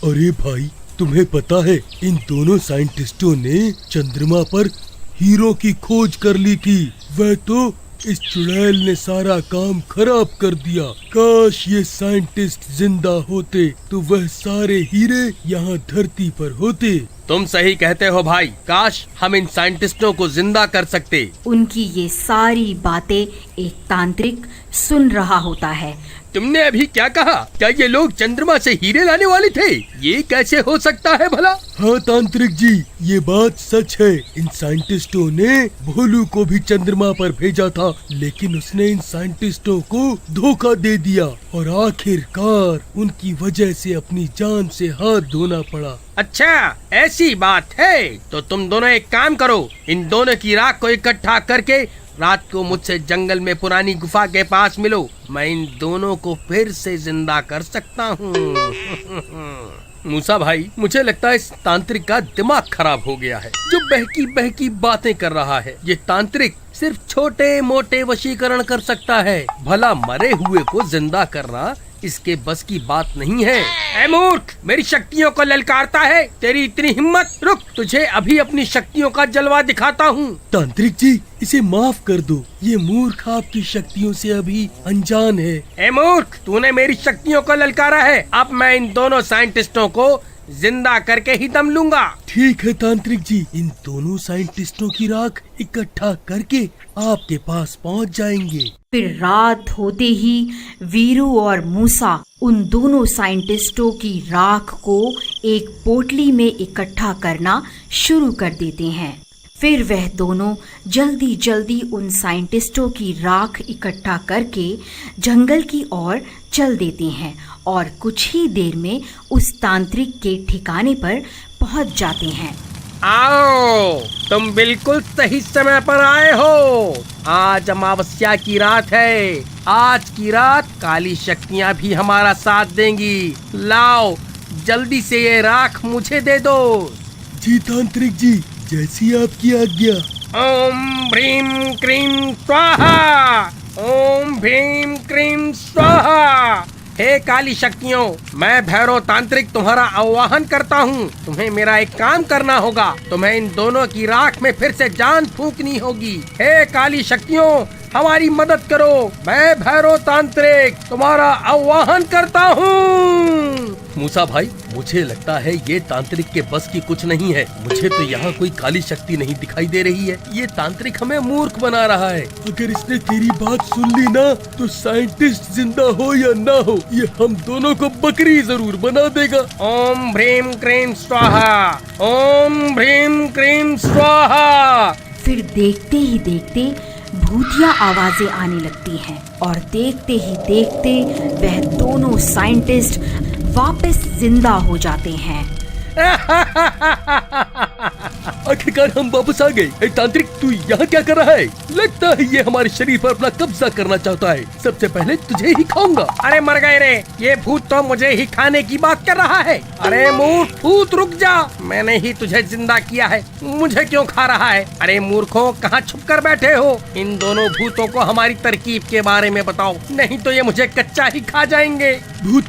Speaker 5: अरे भाई, तुम्हें पता है इन दोनों साइंटिस्टों ने चंद्रमा पर हीरो की खोज कर ली थी। वह तो इस चुड़ैल ने सारा काम खराब कर दिया। काश ये साइंटिस्ट जिंदा होते तो वह सारे हीरे यहाँ धरती पर होते।
Speaker 7: तुम सही कहते हो भाई, काश हम इन साइंटिस्टों को जिंदा कर सकते।
Speaker 4: उनकी ये सारी बातें एक तांत्रिक सुन रहा होता है।
Speaker 5: तुमने अभी क्या कहा? क्या ये लोग चंद्रमा से हीरे लाने वाले थे? ये कैसे हो सकता है भला? हाँ तांत्रिक जी, ये बात सच है। इन साइंटिस्टों ने भोलू को भी चंद्रमा पर भेजा था, लेकिन उसने इन साइंटिस्टों को धोखा दे दिया और आखिरकार उनकी वजह से अपनी जान से हाथ धोना पड़ा।
Speaker 7: अच्छा, ऐसी बात है? तो तुम दोनों एक काम करो, इन दोनों की राख को इकट्ठा करके रात को मुझसे जंगल में पुरानी गुफा के पास मिलो। मैं इन दोनों को फिर से जिंदा कर सकता हूँ।
Speaker 5: मूसा भाई, मुझे लगता है इस तांत्रिक का दिमाग खराब हो गया है, जो बहकी बहकी बातें कर रहा है। ये तांत्रिक सिर्फ छोटे मोटे वशीकरण कर सकता है, भला मरे हुए को जिंदा करना इसके बस की बात नहीं है।
Speaker 7: ऐ मूर्ख, मेरी शक्तियों को ललकारता है? तेरी इतनी हिम्मत? रुक, तुझे अभी अपनी शक्तियों का जलवा दिखाता हूँ।
Speaker 5: तांत्रिक जी, इसे माफ कर दो। ये मूर्ख आपकी शक्तियों से अभी अनजान है।
Speaker 7: ऐ मूर्ख, तूने मेरी शक्तियों को ललकारा है। अब मैं इन दोनों साइंटिस्टों को जिंदा करके ही दम लूंगा।
Speaker 5: ठीक है तांत्रिक जी, इन दोनों साइंटिस्टों की राख इकट्ठा करके आपके पास पहुंच जाएंगे।
Speaker 4: फिर रात होते ही वीरू और मूसा उन दोनों साइंटिस्टों की राख को एक पोटली में इकट्ठा करना शुरू कर देते हैं। फिर वह दोनों जल्दी जल्दी उन साइंटिस्टों की राख इकट्ठा करके जंगल की ओर चल देते हैं और कुछ ही देर में उस तांत्रिक के ठिकाने पर पहुंच जाते हैं।
Speaker 7: आओ, तुम बिल्कुल सही समय पर आए हो। आज अमावस्या की रात है। आज की रात काली शक्तियाँ भी हमारा साथ देंगी। लाओ, जल्दी से ये राख मुझे दे दो।
Speaker 5: जी तांत्रिक जी, जैसी आपकी आज्ञा।
Speaker 7: ओम भ्रीम क्रीम स्वाहा, ओम भ्रीम क्रीम स्वाहा। हे काली शक्तियों, मैं भैरव तांत्रिक तुम्हारा आवाहन करता हूँ। तुम्हें मेरा एक काम करना होगा। तुम्हें इन दोनों की राख में फिर से जान फूंकनी होगी। हे काली शक्तियों, हमारी मदद करो। मैं भैरव तांत्रिक तुम्हारा आवाहन करता हूँ। मूसा भाई, मुझे लगता है ये तांत्रिक के बस की कुछ नहीं है। मुझे तो यहाँ कोई काली शक्ति नहीं दिखाई दे रही है। ये तांत्रिक हमें मूर्ख बना रहा है। अगर इसने तेरी बात सुन ली ना, तो साइंटिस्ट जिंदा हो या ना हो, ये हम दोनों को बकरी जरूर बना देगा। ओम भ्रीम क्रीम स्वाहा, ओम भ्रीम क्रीम स्वाहा।
Speaker 4: फिर देखते ही देखते भूतिया आवाजें आने लगती हैं और देखते ही देखते वह दोनों साइंटिस्ट वापस जिंदा हो जाते हैं।
Speaker 5: आखिरकार हम वापस आ गए। तांत्रिक, तू यहाँ क्या कर रहा है? लगता है ये हमारे शरीर पर अपना कब्जा करना चाहता है। सबसे पहले तुझे ही खाऊंगा।
Speaker 7: अरे मर गए रे, ये भूत तो मुझे ही खाने की बात कर रहा है। अरे मूर्ख भूत, रुक जा। मैंने ही तुझे जिंदा किया है, मुझे क्यों खा रहा है? अरे मूर्खों, कहाँ छुप कर बैठे हो? इन दोनों भूतों को हमारी तरकीब के बारे में बताओ, नहीं तो ये मुझे कच्चा ही खा जाएंगे।
Speaker 5: भूत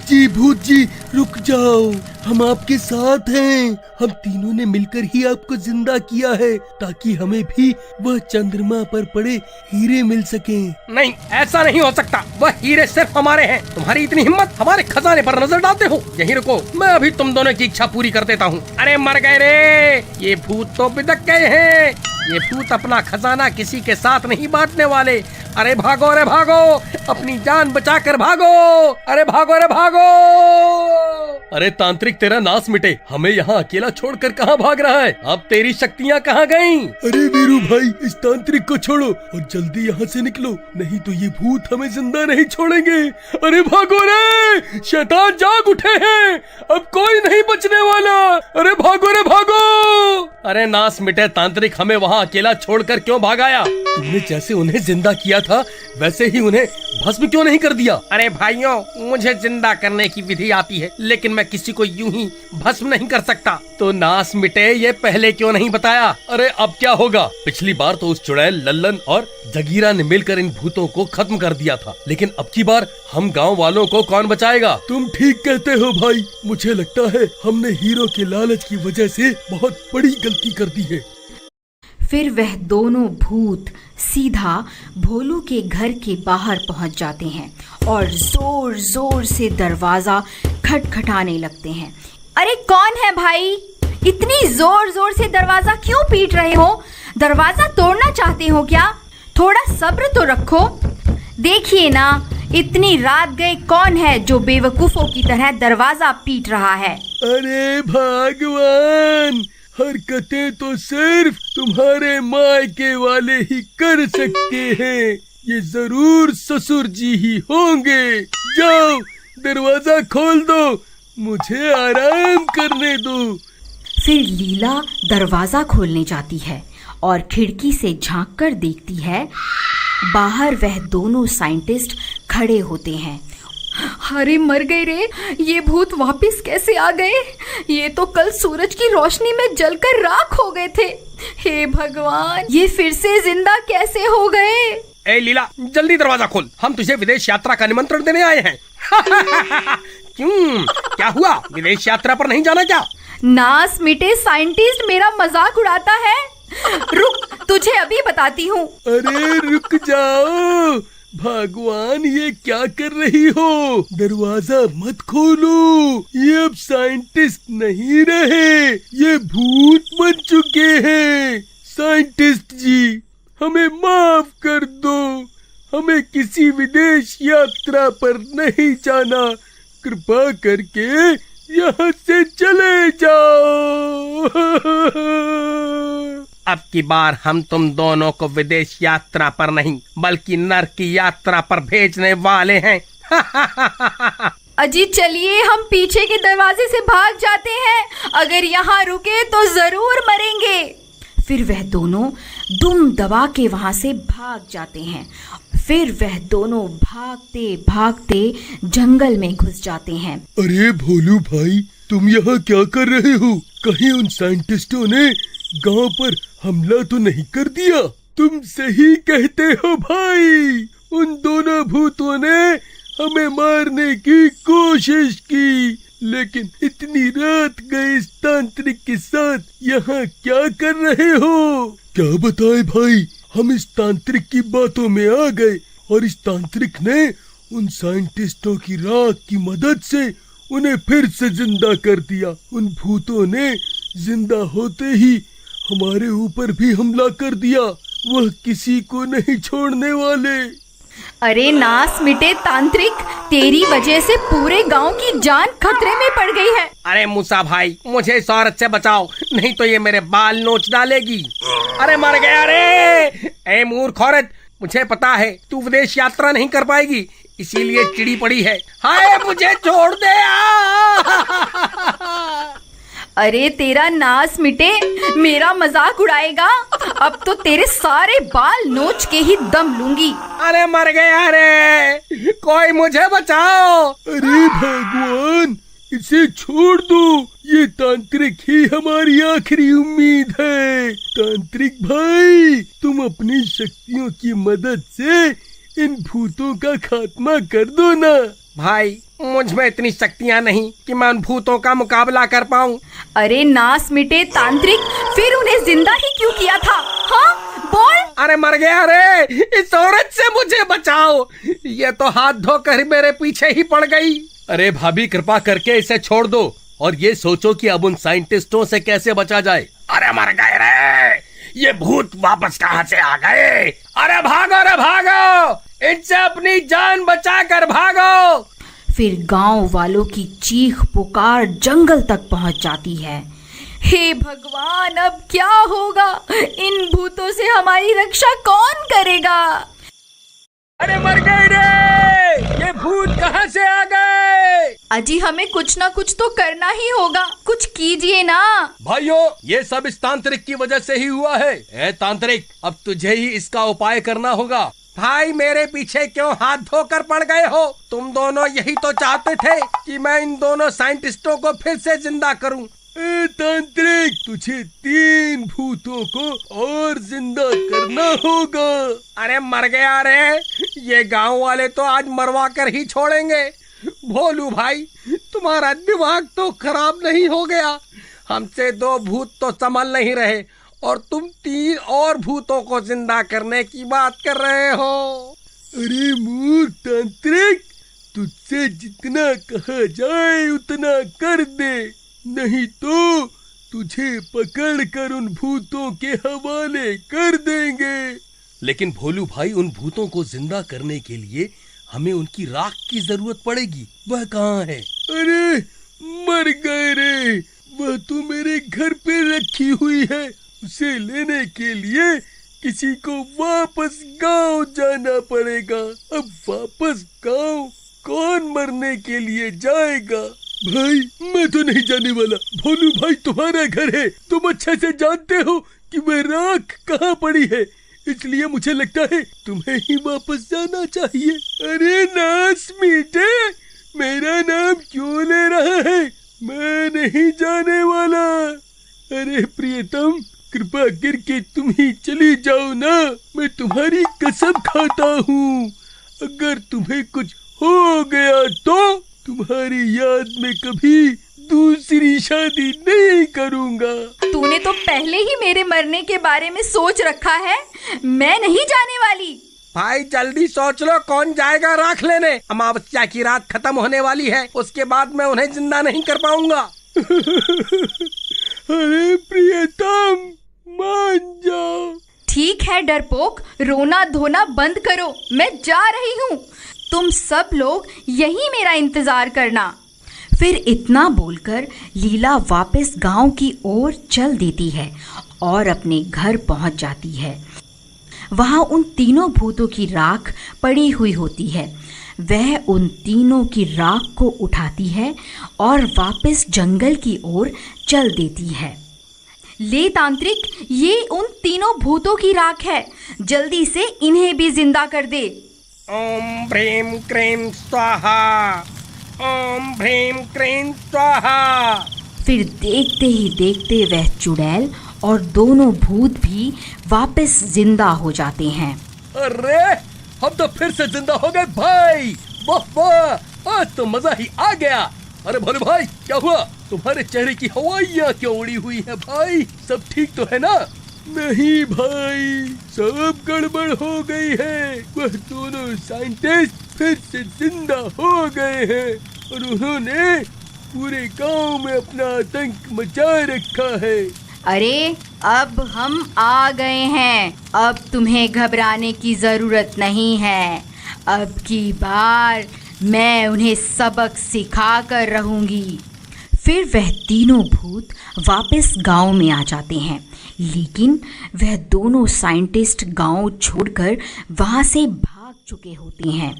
Speaker 5: जी रुक जाओ, हम आपके साथ हैं। हम तीनों ने मिलकर ही आपको जिंदा किया है ताकि हमें भी वह चंद्रमा पर पड़े हीरे मिल सकें।
Speaker 7: नहीं, ऐसा नहीं हो सकता। वह हीरे सिर्फ हमारे हैं। तुम्हारी इतनी हिम्मत, हमारे खजाने पर नजर डालते हो। यहीं रुको, मैं अभी तुम दोनों की इच्छा पूरी कर देता हूँ। अरे मर गए रे, ये भूत तो बिदक गए हैं। ये भूत अपना खजाना किसी के साथ नहीं बांटने वाले। अरे भागो, अरे भागो, अपनी जान बचाकर भागो। अरे भागो, अरे भागो। अरे तांत्रिक, तेरा नाश मिटे, हमें यहाँ अकेला छोड़कर कहाँ भाग रहा है? अब तेरी शक्तियाँ कहाँ गईं?
Speaker 5: अरे वीरू भाई, इस तांत्रिक को छोड़ो और जल्दी यहाँ से निकलो, नहीं तो ये भूत हमें जिंदा नहीं छोड़ेंगे। अरे भागो रे, शैतान जाग उठे हैं, अब कोई नहीं बचने वाला। अरे भागो रे भागो। अरे नाश मिटे तांत्रिक, हमें वहाँ अकेला छोड़कर क्यों भागाया? तुमने जैसे उन्हें जिंदा किया था वैसे ही उन्हें भस्म क्यों नहीं कर दिया?
Speaker 7: अरे भाइयों, मुझे जिंदा करने की विधि आती है, लेकिन मैं किसी को यूं ही भस्म नहीं कर सकता।
Speaker 5: तो नाश मिटे ये पहले क्यों नहीं बताया? अरे अब क्या होगा? पिछली बार तो उस चुड़ैल, लल्लन और जगीरा ने मिलकर इन भूतों को खत्म कर दिया था, लेकिन अब की बार हम गांव वालों को कौन बचाएगा? तुम ठीक कहते हो भाई, मुझे लगता है हमने हीरो के लालच की वजह से बहुत बड़ी गलती कर दी है।
Speaker 4: फिर वह दोनों भूत सीधा भोलू के घर के बाहर पहुंच जाते हैं और जोर जोर से दरवाजा खटखटाने लगते हैं। अरे कौन है भाई? इतनी जोर जोर से दरवाजा क्यों पीट रहे हो? दरवाजा तोड़ना चाहते हो क्या? थोड़ा सब्र तो रखो। देखिए ना, इतनी रात गए कौन है जो बेवकूफों की तरह दरवाजा पीट रहा है?
Speaker 5: अरे भगवान, हरकतें तो सिर्फ तुम्हारे मायके वाले ही कर सकते हैं। ये जरूर ससुर जी ही होंगे। जाओ दरवाजा खोल दो, मुझे आराम करने दो।
Speaker 4: फिर लीला दरवाजा खोलने जाती है और खिड़की से झांककर देखती है। बाहर वह दोनों साइंटिस्ट खड़े होते हैं। अरे मर गए रे, ये भूत वापस कैसे आ गए? ये तो कल सूरज की रोशनी में जलकर राख हो गए थे। हे भगवान, ये फिर से जिंदा कैसे हो गए?
Speaker 7: ए लीला, जल्दी दरवाजा खोल, हम तुझे विदेश यात्रा का निमंत्रण देने आए हैं। क्यों, क्या हुआ? विदेश यात्रा पर नहीं जाना क्या?
Speaker 4: नास मिटे साइंटिस्ट मेरा मजाक उड़ाता है। रुक, तुझे अभी बताती हूँ।
Speaker 5: अरे रुक जाओ भगवान, ये क्या कर रही हो? दरवाजा मत खोलो, ये अब साइंटिस्ट नहीं रहे, ये भूत बन चुके हैं। साइंटिस्ट जी, हमें माफ कर दो, हमें किसी विदेश यात्रा पर नहीं जाना, कृपा करके यहाँ से चले जाओ।
Speaker 7: अब की बार हम तुम दोनों को विदेश यात्रा पर नहीं बल्कि नरक की यात्रा पर भेजने वाले हैं।
Speaker 4: अजी चलिए, हम पीछे के दरवाजे से भाग जाते हैं, अगर यहाँ रुके तो जरूर मरेंगे। फिर वह दोनों दुम दबा के वहाँ से भाग जाते हैं। फिर वह दोनों भागते भागते जंगल में घुस जाते हैं।
Speaker 5: अरे भोलू भाई, तुम यहाँ क्या कर रहे हो? कहीं उन साइंटिस्टों ने गांव पर हमला तो नहीं कर दिया? तुम सही कहते हो भाई, उन दोनों भूतों ने हमें मारने की कोशिश की, लेकिन इतनी रात गए इस तांत्रिक के साथ यहाँ क्या कर रहे हो? क्या बताए भाई, हम इस तांत्रिक की बातों में आ गए और इस तांत्रिक ने उन साइंटिस्टों की राख की मदद से उन्हें फिर से जिंदा कर दिया। उन भूतों ने जिंदा होते ही हमारे ऊपर भी हमला कर दिया, वह किसी को नहीं छोड़ने वाले।
Speaker 4: अरे नास मिटे तांत्रिक, तेरी वजह से पूरे गांव की जान खतरे में पड़ गई है।
Speaker 7: अरे मूसा भाई, मुझे इस औरत से बचाओ, नहीं तो ये मेरे बाल नोच डालेगी। अरे मर गया रे। ए मूर्ख औरत, मुझे पता है तू विदेश यात्रा नहीं कर पाएगी, इसीलिए चिड़ी पड़ी है। हाय, मुझे छोड़ दे।
Speaker 4: अरे तेरा नास मिटे, मेरा मजाक उड़ाएगा? अब तो तेरे सारे बाल नोच के ही दम लूंगी।
Speaker 7: अरे मर गया रे, कोई मुझे बचाओ।
Speaker 5: अरे भगवान, इसे छोड़ दो, ये तांत्रिक ही हमारी आखिरी उम्मीद है। तांत्रिक भाई, तुम अपनी शक्तियों की मदद से इन भूतों का खात्मा कर दो ना।
Speaker 7: भाई, मुझ में इतनी शक्तियाँ नहीं कि मैं उन भूतों का मुकाबला कर पाऊँ।
Speaker 4: अरे नास मिटे तांत्रिक, फिर उन्हें जिंदा ही क्यों किया था? हाँ बोल।
Speaker 7: अरे मर गया रे, इस औरत से मुझे बचाओ, ये तो हाथ धोकर मेरे पीछे ही पड़ गई।
Speaker 5: अरे भाभी कृपा करके इसे छोड़ दो और ये सोचो कि अब उन साइंटिस्टों से कैसे बचा जाए।
Speaker 7: अरे मर गए रे, ये भूत वापस कहाँ से आ गए? अरे भागो रे भागो, इनसे अपनी जान बचा कर भागो।
Speaker 4: फिर गांव वालों की चीख पुकार जंगल तक पहुंच जाती है। हे भगवान, अब क्या होगा? इन भूतों से हमारी रक्षा कौन करेगा?
Speaker 5: अरे मर गए रे, ये भूत कहाँ से आ गए?
Speaker 4: अजी हमें कुछ ना कुछ तो करना ही होगा, कुछ कीजिए ना।
Speaker 5: भाइयों, ये सब इस तांत्रिक की वजह से ही हुआ है। ए तांत्रिक, अब तुझे ही इसका उपाय करना होगा।
Speaker 7: भाई मेरे पीछे क्यों हाथ धोकर पड़ गए हो? तुम दोनों यही तो चाहते थे कि मैं इन दोनों साइंटिस्टों को फिर से जिंदा करूं।
Speaker 5: तांत्रिक, तुझे 3 भूतों को और जिंदा करना होगा।
Speaker 7: अरे मर गया रे, ये गांव वाले तो आज मरवा कर ही छोड़ेंगे। भोलू भाई, तुम्हारा दिमाग तो खराब नहीं हो गया? हमसे 2 भूत तो संभल नहीं रहे और तुम 3 और भूतों को जिंदा करने की बात कर रहे हो।
Speaker 5: अरे मूर्ख तांत्रिक, तुझसे जितना कहा जाए उतना कर दे, नहीं तो तुझे पकड़कर उन भूतों के हवाले कर देंगे। लेकिन भोलू भाई, उन भूतों को जिंदा करने के लिए हमें उनकी राख की जरूरत पड़ेगी। वह कहाँ है? अरे मर गए रे, वह तो मेरे घर पे रखी हुई है। उसे लेने के लिए किसी को वापस गांव जाना पड़ेगा। अब वापस गांव कौन मरने के लिए जाएगा? भाई मैं तो नहीं जाने वाला। भोलू भाई, तुम्हारा घर है, तुम अच्छे से जानते हो कि वह राख कहाँ पड़ी है, इसलिए मुझे लगता है तुम्हें ही वापस जाना चाहिए। अरे नास मीटे, मेरा नाम क्यों ले रहा है? मैं नहीं जाने वाला। अरे प्रियतम, कृपा करके तुम ही चली जाओ ना, मैं तुम्हारी कसम खाता हूँ। अगर तुम्हें कुछ हो गया तो तुम्हारी याद में कभी दूसरी शादी नहीं करूँगा।
Speaker 4: तूने तो पहले ही मेरे मरने के बारे में सोच रखा है, मैं नहीं जाने वाली।
Speaker 7: भाई जल्दी सोच लो, कौन जाएगा राख लेने? अमावस्या की रात खत्म होने वाली है, उसके बाद मैं उन्हें जिंदा नहीं कर पाऊंगा।
Speaker 5: अरे प्रियतम, मान जाओ।
Speaker 4: ठीक है डरपोक, रोना धोना बंद करो, मैं जा रही हूँ। तुम सब लोग यहीं मेरा इंतजार करना। फिर इतना बोलकर लीला वापस गांव की ओर चल देती है और अपने घर पहुंच जाती है। वहां उन तीनों भूतों की राख पड़ी हुई होती है। वह उन तीनों की राख को उठाती है और वापस जंगल की ओर चल देती है। ले तांत्रिक, ये उन तीनों भूतों की राख है, जल्दी से इन्हें भी जिंदा कर दे।
Speaker 7: ओम भ्रीम क्रीम स्वाहा, ओम भ्रीम क्रीम स्वाहा।
Speaker 4: फिर देखते ही देखते वह चुड़ैल और दोनों भूत भी वापस जिंदा हो जाते हैं।
Speaker 5: अरे हम तो फिर से जिंदा हो गए भाई, वाह वाह, आज तो मजा ही आ गया। अरे भोलू भाई, क्या हुआ? तुम्हारे चेहरे की हवाइयाँ क्यों उड़ी हुई है भाई? सब ठीक तो है ना? नहीं भाई, सब गड़बड़ हो गई है। वह दोनों साइंटिस्ट फिर से जिंदा हो गए हैं और उन्होंने पूरे गांव में अपना आतंक मचा रखा है।
Speaker 4: अरे अब हम आ गए हैं, अब तुम्हें घबराने की जरूरत नहीं है। अब की बार मैं उन्हें सबक सिखा कर रहूंगी। फिर वह तीनों भूत वापस गांव में आ जाते हैं, लेकिन वह दोनों साइंटिस्ट गांव छोड़कर वहां से भाग चुके होते हैं।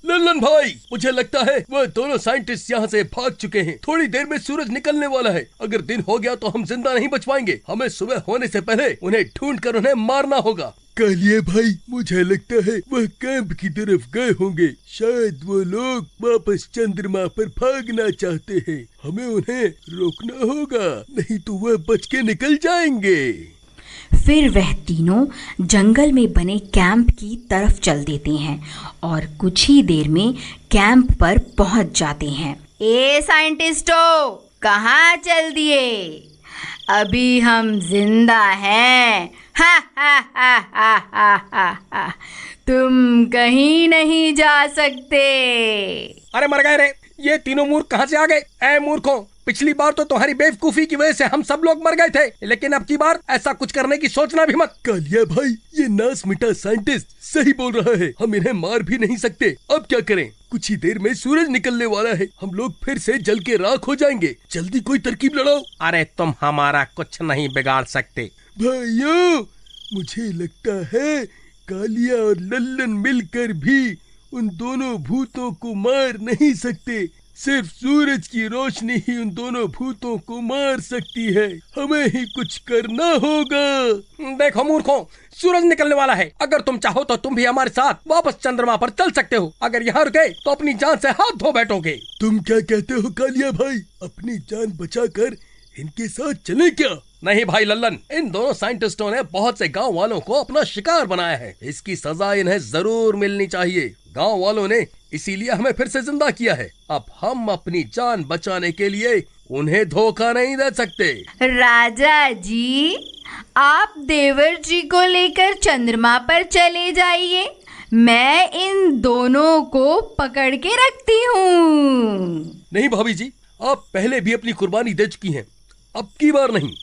Speaker 5: लल्लन भाई, मुझे लगता है वह दोनों साइंटिस्ट यहाँ से भाग चुके हैं। थोड़ी देर में सूरज निकलने वाला है, अगर दिन हो गया तो हम जिंदा नहीं बच पाएंगे। हमें सुबह होने से पहले उन्हें ढूंढकर उन्हें मारना होगा। कालिया भाई, मुझे लगता है वह कैंप की तरफ गए होंगे। शायद वो लोग वापस चंद्रमा पर भागना चाहते हैं। हमें उन्हें रोकना होगा, नहीं तो वह बच के निकल जाएंगे।
Speaker 4: फिर वह तीनों जंगल में बने कैंप की तरफ चल देते हैं और कुछ ही देर में कैंप पर पहुंच जाते हैं। ए साइंटिस्टों, कहाँ चल दिए? अभी हम जिंदा हैं। हा हा हा हा हा हा हा। तुम कहीं नहीं जा सकते।
Speaker 7: अरे मर गए रे, ये तीनों मूर्ख कहाँ से आ गए? ऐ मूर्खों, पिछली बार तो तुम्हारी बेवकूफी की वजह से हम सब लोग मर गए थे, लेकिन अब की बार ऐसा कुछ करने की सोचना भी मत।
Speaker 5: कालिया भाई, ये नास मिटा साइंटिस्ट सही बोल रहा है, हम इन्हें मार भी नहीं सकते। अब क्या करें? कुछ ही देर में सूरज निकलने वाला है, हम लोग फिर से जल के राख हो जाएंगे। जल्दी कोई तरकीब लड़ाओ।
Speaker 7: अरे तुम हमारा कुछ नहीं बिगाड़ सकते।
Speaker 5: भाइयों, मुझे लगता है कालिया और लल्लन मिलकर भी उन दोनों भूतों को मार नहीं सकते। सिर्फ सूरज की रोशनी ही उन दोनों भूतों को मार सकती है। हमें ही कुछ करना होगा।
Speaker 7: देखो मूर्खों, सूरज निकलने वाला है। अगर तुम चाहो तो तुम भी हमारे साथ वापस चंद्रमा पर चल सकते हो। अगर यहाँ रुके तो अपनी जान से हाथ धो बैठोगे।
Speaker 5: तुम क्या कहते हो कालिया भाई? अपनी जान बचाकर इनके साथ चले क्या?
Speaker 7: नहीं भाई लल्लन, इन दोनों साइंटिस्टों ने बहुत से गांव वालों को अपना शिकार बनाया है। इसकी सजा इन्हें जरूर मिलनी चाहिए। गांव वालों ने इसीलिए हमें फिर से जिंदा किया है। अब हम अपनी जान बचाने के लिए उन्हें धोखा नहीं दे सकते।
Speaker 4: राजा जी, आप देवर जी को लेकर चंद्रमा पर चले जाइए। मैं इन दोनों को पकड़ के रखती हूँ।
Speaker 5: नहीं भाभी जी, आप पहले भी अपनी कुर्बानी दे चुकी हैं, अब की बार नहीं।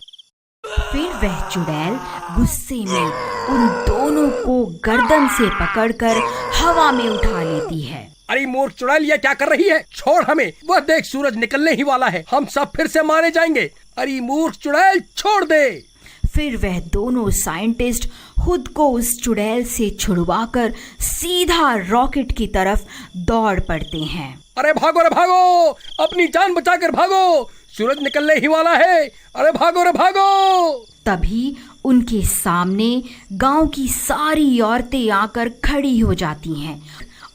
Speaker 4: फिर वह चुड़ैल गुस्से में उन दोनों को गर्दन से पकड़कर हवा में उठा लेती है।
Speaker 7: अरे मूर्ख चुड़ैल, ये क्या कर रही है? छोड़ हमें। वह देख, सूरज निकलने ही वाला है, हम सब फिर से मारे जाएंगे। अरे मूर्ख चुड़ैल, छोड़ दे।
Speaker 4: फिर वह दोनों साइंटिस्ट खुद को उस चुड़ैल से छुड़वाकर सीधा रॉकेट की तरफ दौड़ पड़ते हैं।
Speaker 7: अरे भागो रे भागो, अपनी जान बचाकर भागो, सूरज निकलने ही वाला है। अरे भागो रे भागो।
Speaker 4: तभी उनके सामने गांव की सारी औरतें आकर खड़ी हो जाती हैं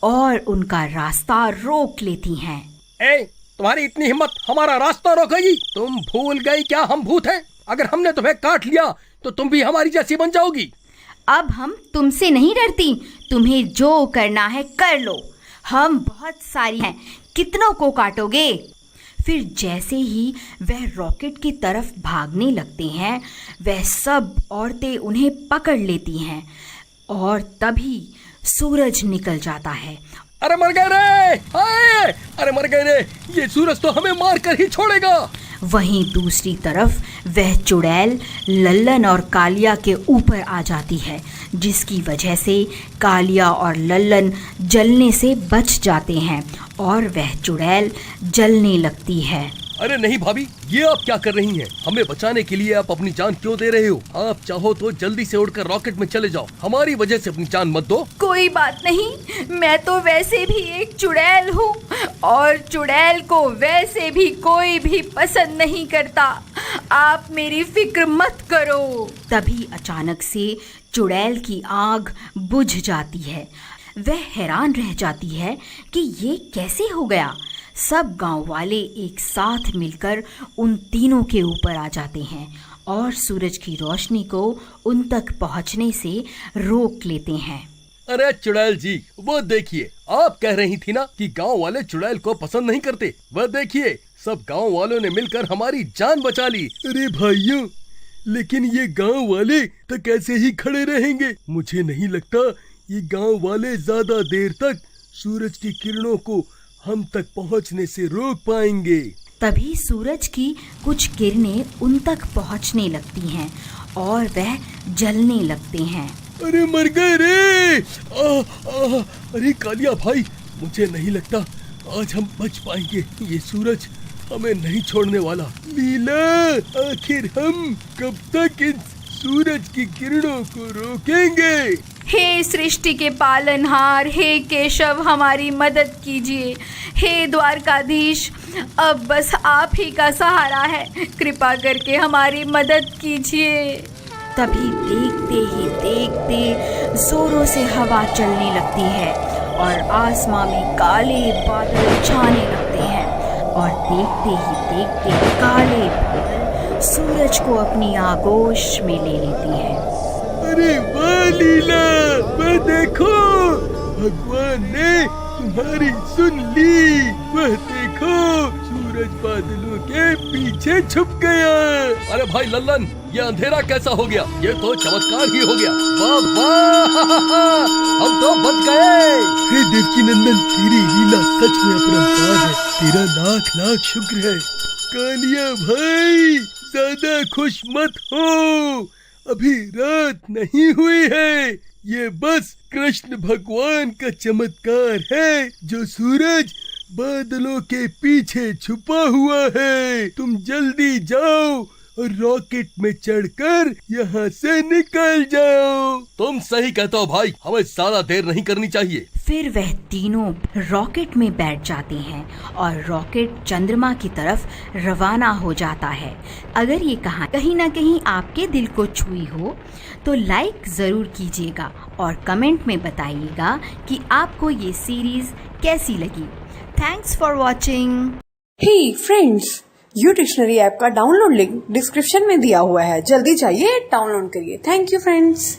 Speaker 4: और उनका रास्ता रोक लेती हैं।
Speaker 7: ए, तुम्हारी इतनी हिम्मत हमारा रास्ता रोकेगी? तुम भूल गई क्या हम भूत हैं? अगर हमने तुम्हें काट लिया तो तुम भी हमारी जैसी बन जाओगी।
Speaker 4: अब हम तुमसे नहीं डरती, तुम्हें जो करना है कर लो। हम बहुत सारी हैं, कितनों को काटोगे? फिर जैसे ही वह रॉकेट की तरफ भागने लगते हैं, वह सब औरतें उन्हें पकड़ लेती हैं और तभी सूरज निकल जाता है।
Speaker 7: अरे मर गए रे, हाय! अरे मर गए रे, ये सूरज तो हमें मार कर ही छोड़ेगा।
Speaker 4: वहीं दूसरी तरफ वह चुड़ैल लल्लन और कालिया के ऊपर आ जाती है, जिसकी वजह से कालिया और लल्लन जलने से बच जाते हैं और वह चुड़ैल जलने लगती है।
Speaker 5: अरे नहीं भाभी, ये आप क्या कर रही हैं? हमें बचाने के लिए आप अपनी जान क्यों दे रहे हो? आप चाहो तो जल्दी से उड़कर रॉकेट में चले जाओ, हमारी वजह से अपनी जान मत दो।
Speaker 4: कोई बात नहीं, मैं तो वैसे भी एक चुड़ैल हूँ और चुड़ैल को वैसे भी कोई भी पसंद नहीं करता। आप मेरी फिक्र मत करो। तभी अचानक से चुड़ैल की आग बुझ जाती है। वह हैरान रह जाती है कि ये कैसे हो गया। सब गांव वाले एक साथ मिलकर उन तीनों के ऊपर आ जाते हैं और सूरज की रोशनी को उन तक पहुंचने से रोक लेते हैं।
Speaker 5: अरे चुड़ैल जी, वो देखिए, आप कह रही थी ना कि गांव वाले चुड़ैल को पसंद नहीं करते। वह देखिए, सब गांव वालों ने मिलकर हमारी जान बचा ली। अरे भाइयों, लेकिन ये गांव वाले तो कैसे ही खड़े रहेंगे? मुझे नहीं लगता ये गांव वाले ज्यादा देर तक सूरज की किरणों को हम तक पहुंचने से रोक पाएंगे।
Speaker 4: तभी सूरज की कुछ किरणें उन तक पहुंचने लगती हैं और वह जलने लगते हैं।
Speaker 5: अरे मर गए रे! अरे कालिया भाई, मुझे नहीं लगता आज हम बच पाएंगे। ये सूरज हमें नहीं छोड़ने वाला। लीला, आखिर हम कब तक इस सूरज की किरणों को रोकेंगे?
Speaker 4: हे सृष्टि के पालनहार, हे केशव, हमारी मदद कीजिए। हे द्वारकाधीश, अब बस आप ही का सहारा है, कृपा करके हमारी मदद कीजिए। तभी देखते ही देखते जोरों से हवा चलने लगती है और आसमां में काले बादल छाने लगते हैं और देखते ही देखते काले बादल सूरज को अपनी आगोश में ले लेती है।
Speaker 5: अरे वाह लीला, वह देखो, भगवान ने तुम्हारी सुन ली। वह देखो, सूरज बादलों के पीछे छुप गया।
Speaker 8: अरे भाई लल्लन, ये अंधेरा कैसा हो गया? ये तो चमत्कार ही हो गया। वाह वाह, हम तो बच गए।
Speaker 5: हे देवकी नंदन, तेरी लीला सच में अपरंपार है। तेरा लाख लाख शुक्र है। कालिया भाई, ज्यादा खुश मत हो, अभी रात नहीं हुई है। ये बस कृष्ण भगवान का चमत्कार है, जो सूरज बादलों के पीछे छुपा हुआ है। तुम जल्दी जाओ और रॉकेट में चढ़कर यहाँ से निकल जाओ।
Speaker 8: तुम सही कहते हो भाई, हमें ज्यादा देर नहीं करनी चाहिए।
Speaker 4: फिर वह तीनों रॉकेट में बैठ जाते हैं और रॉकेट चंद्रमा की तरफ रवाना हो जाता है। अगर ये कहानी कहीं ना कहीं आपके दिल को छुई हो तो लाइक ज़रूर कीजिएगा और कमेंट में बताइएगा कि आपको ये सीरीज़ कैसी लगी। Thanks for watching.
Speaker 9: Hey friends, U dictionary app का डाउनलोड लिंक डिस्क्रिप्शन में दिया हुआ है। जल्दी जाइए, डाउनलोड करिए। Thank you friends.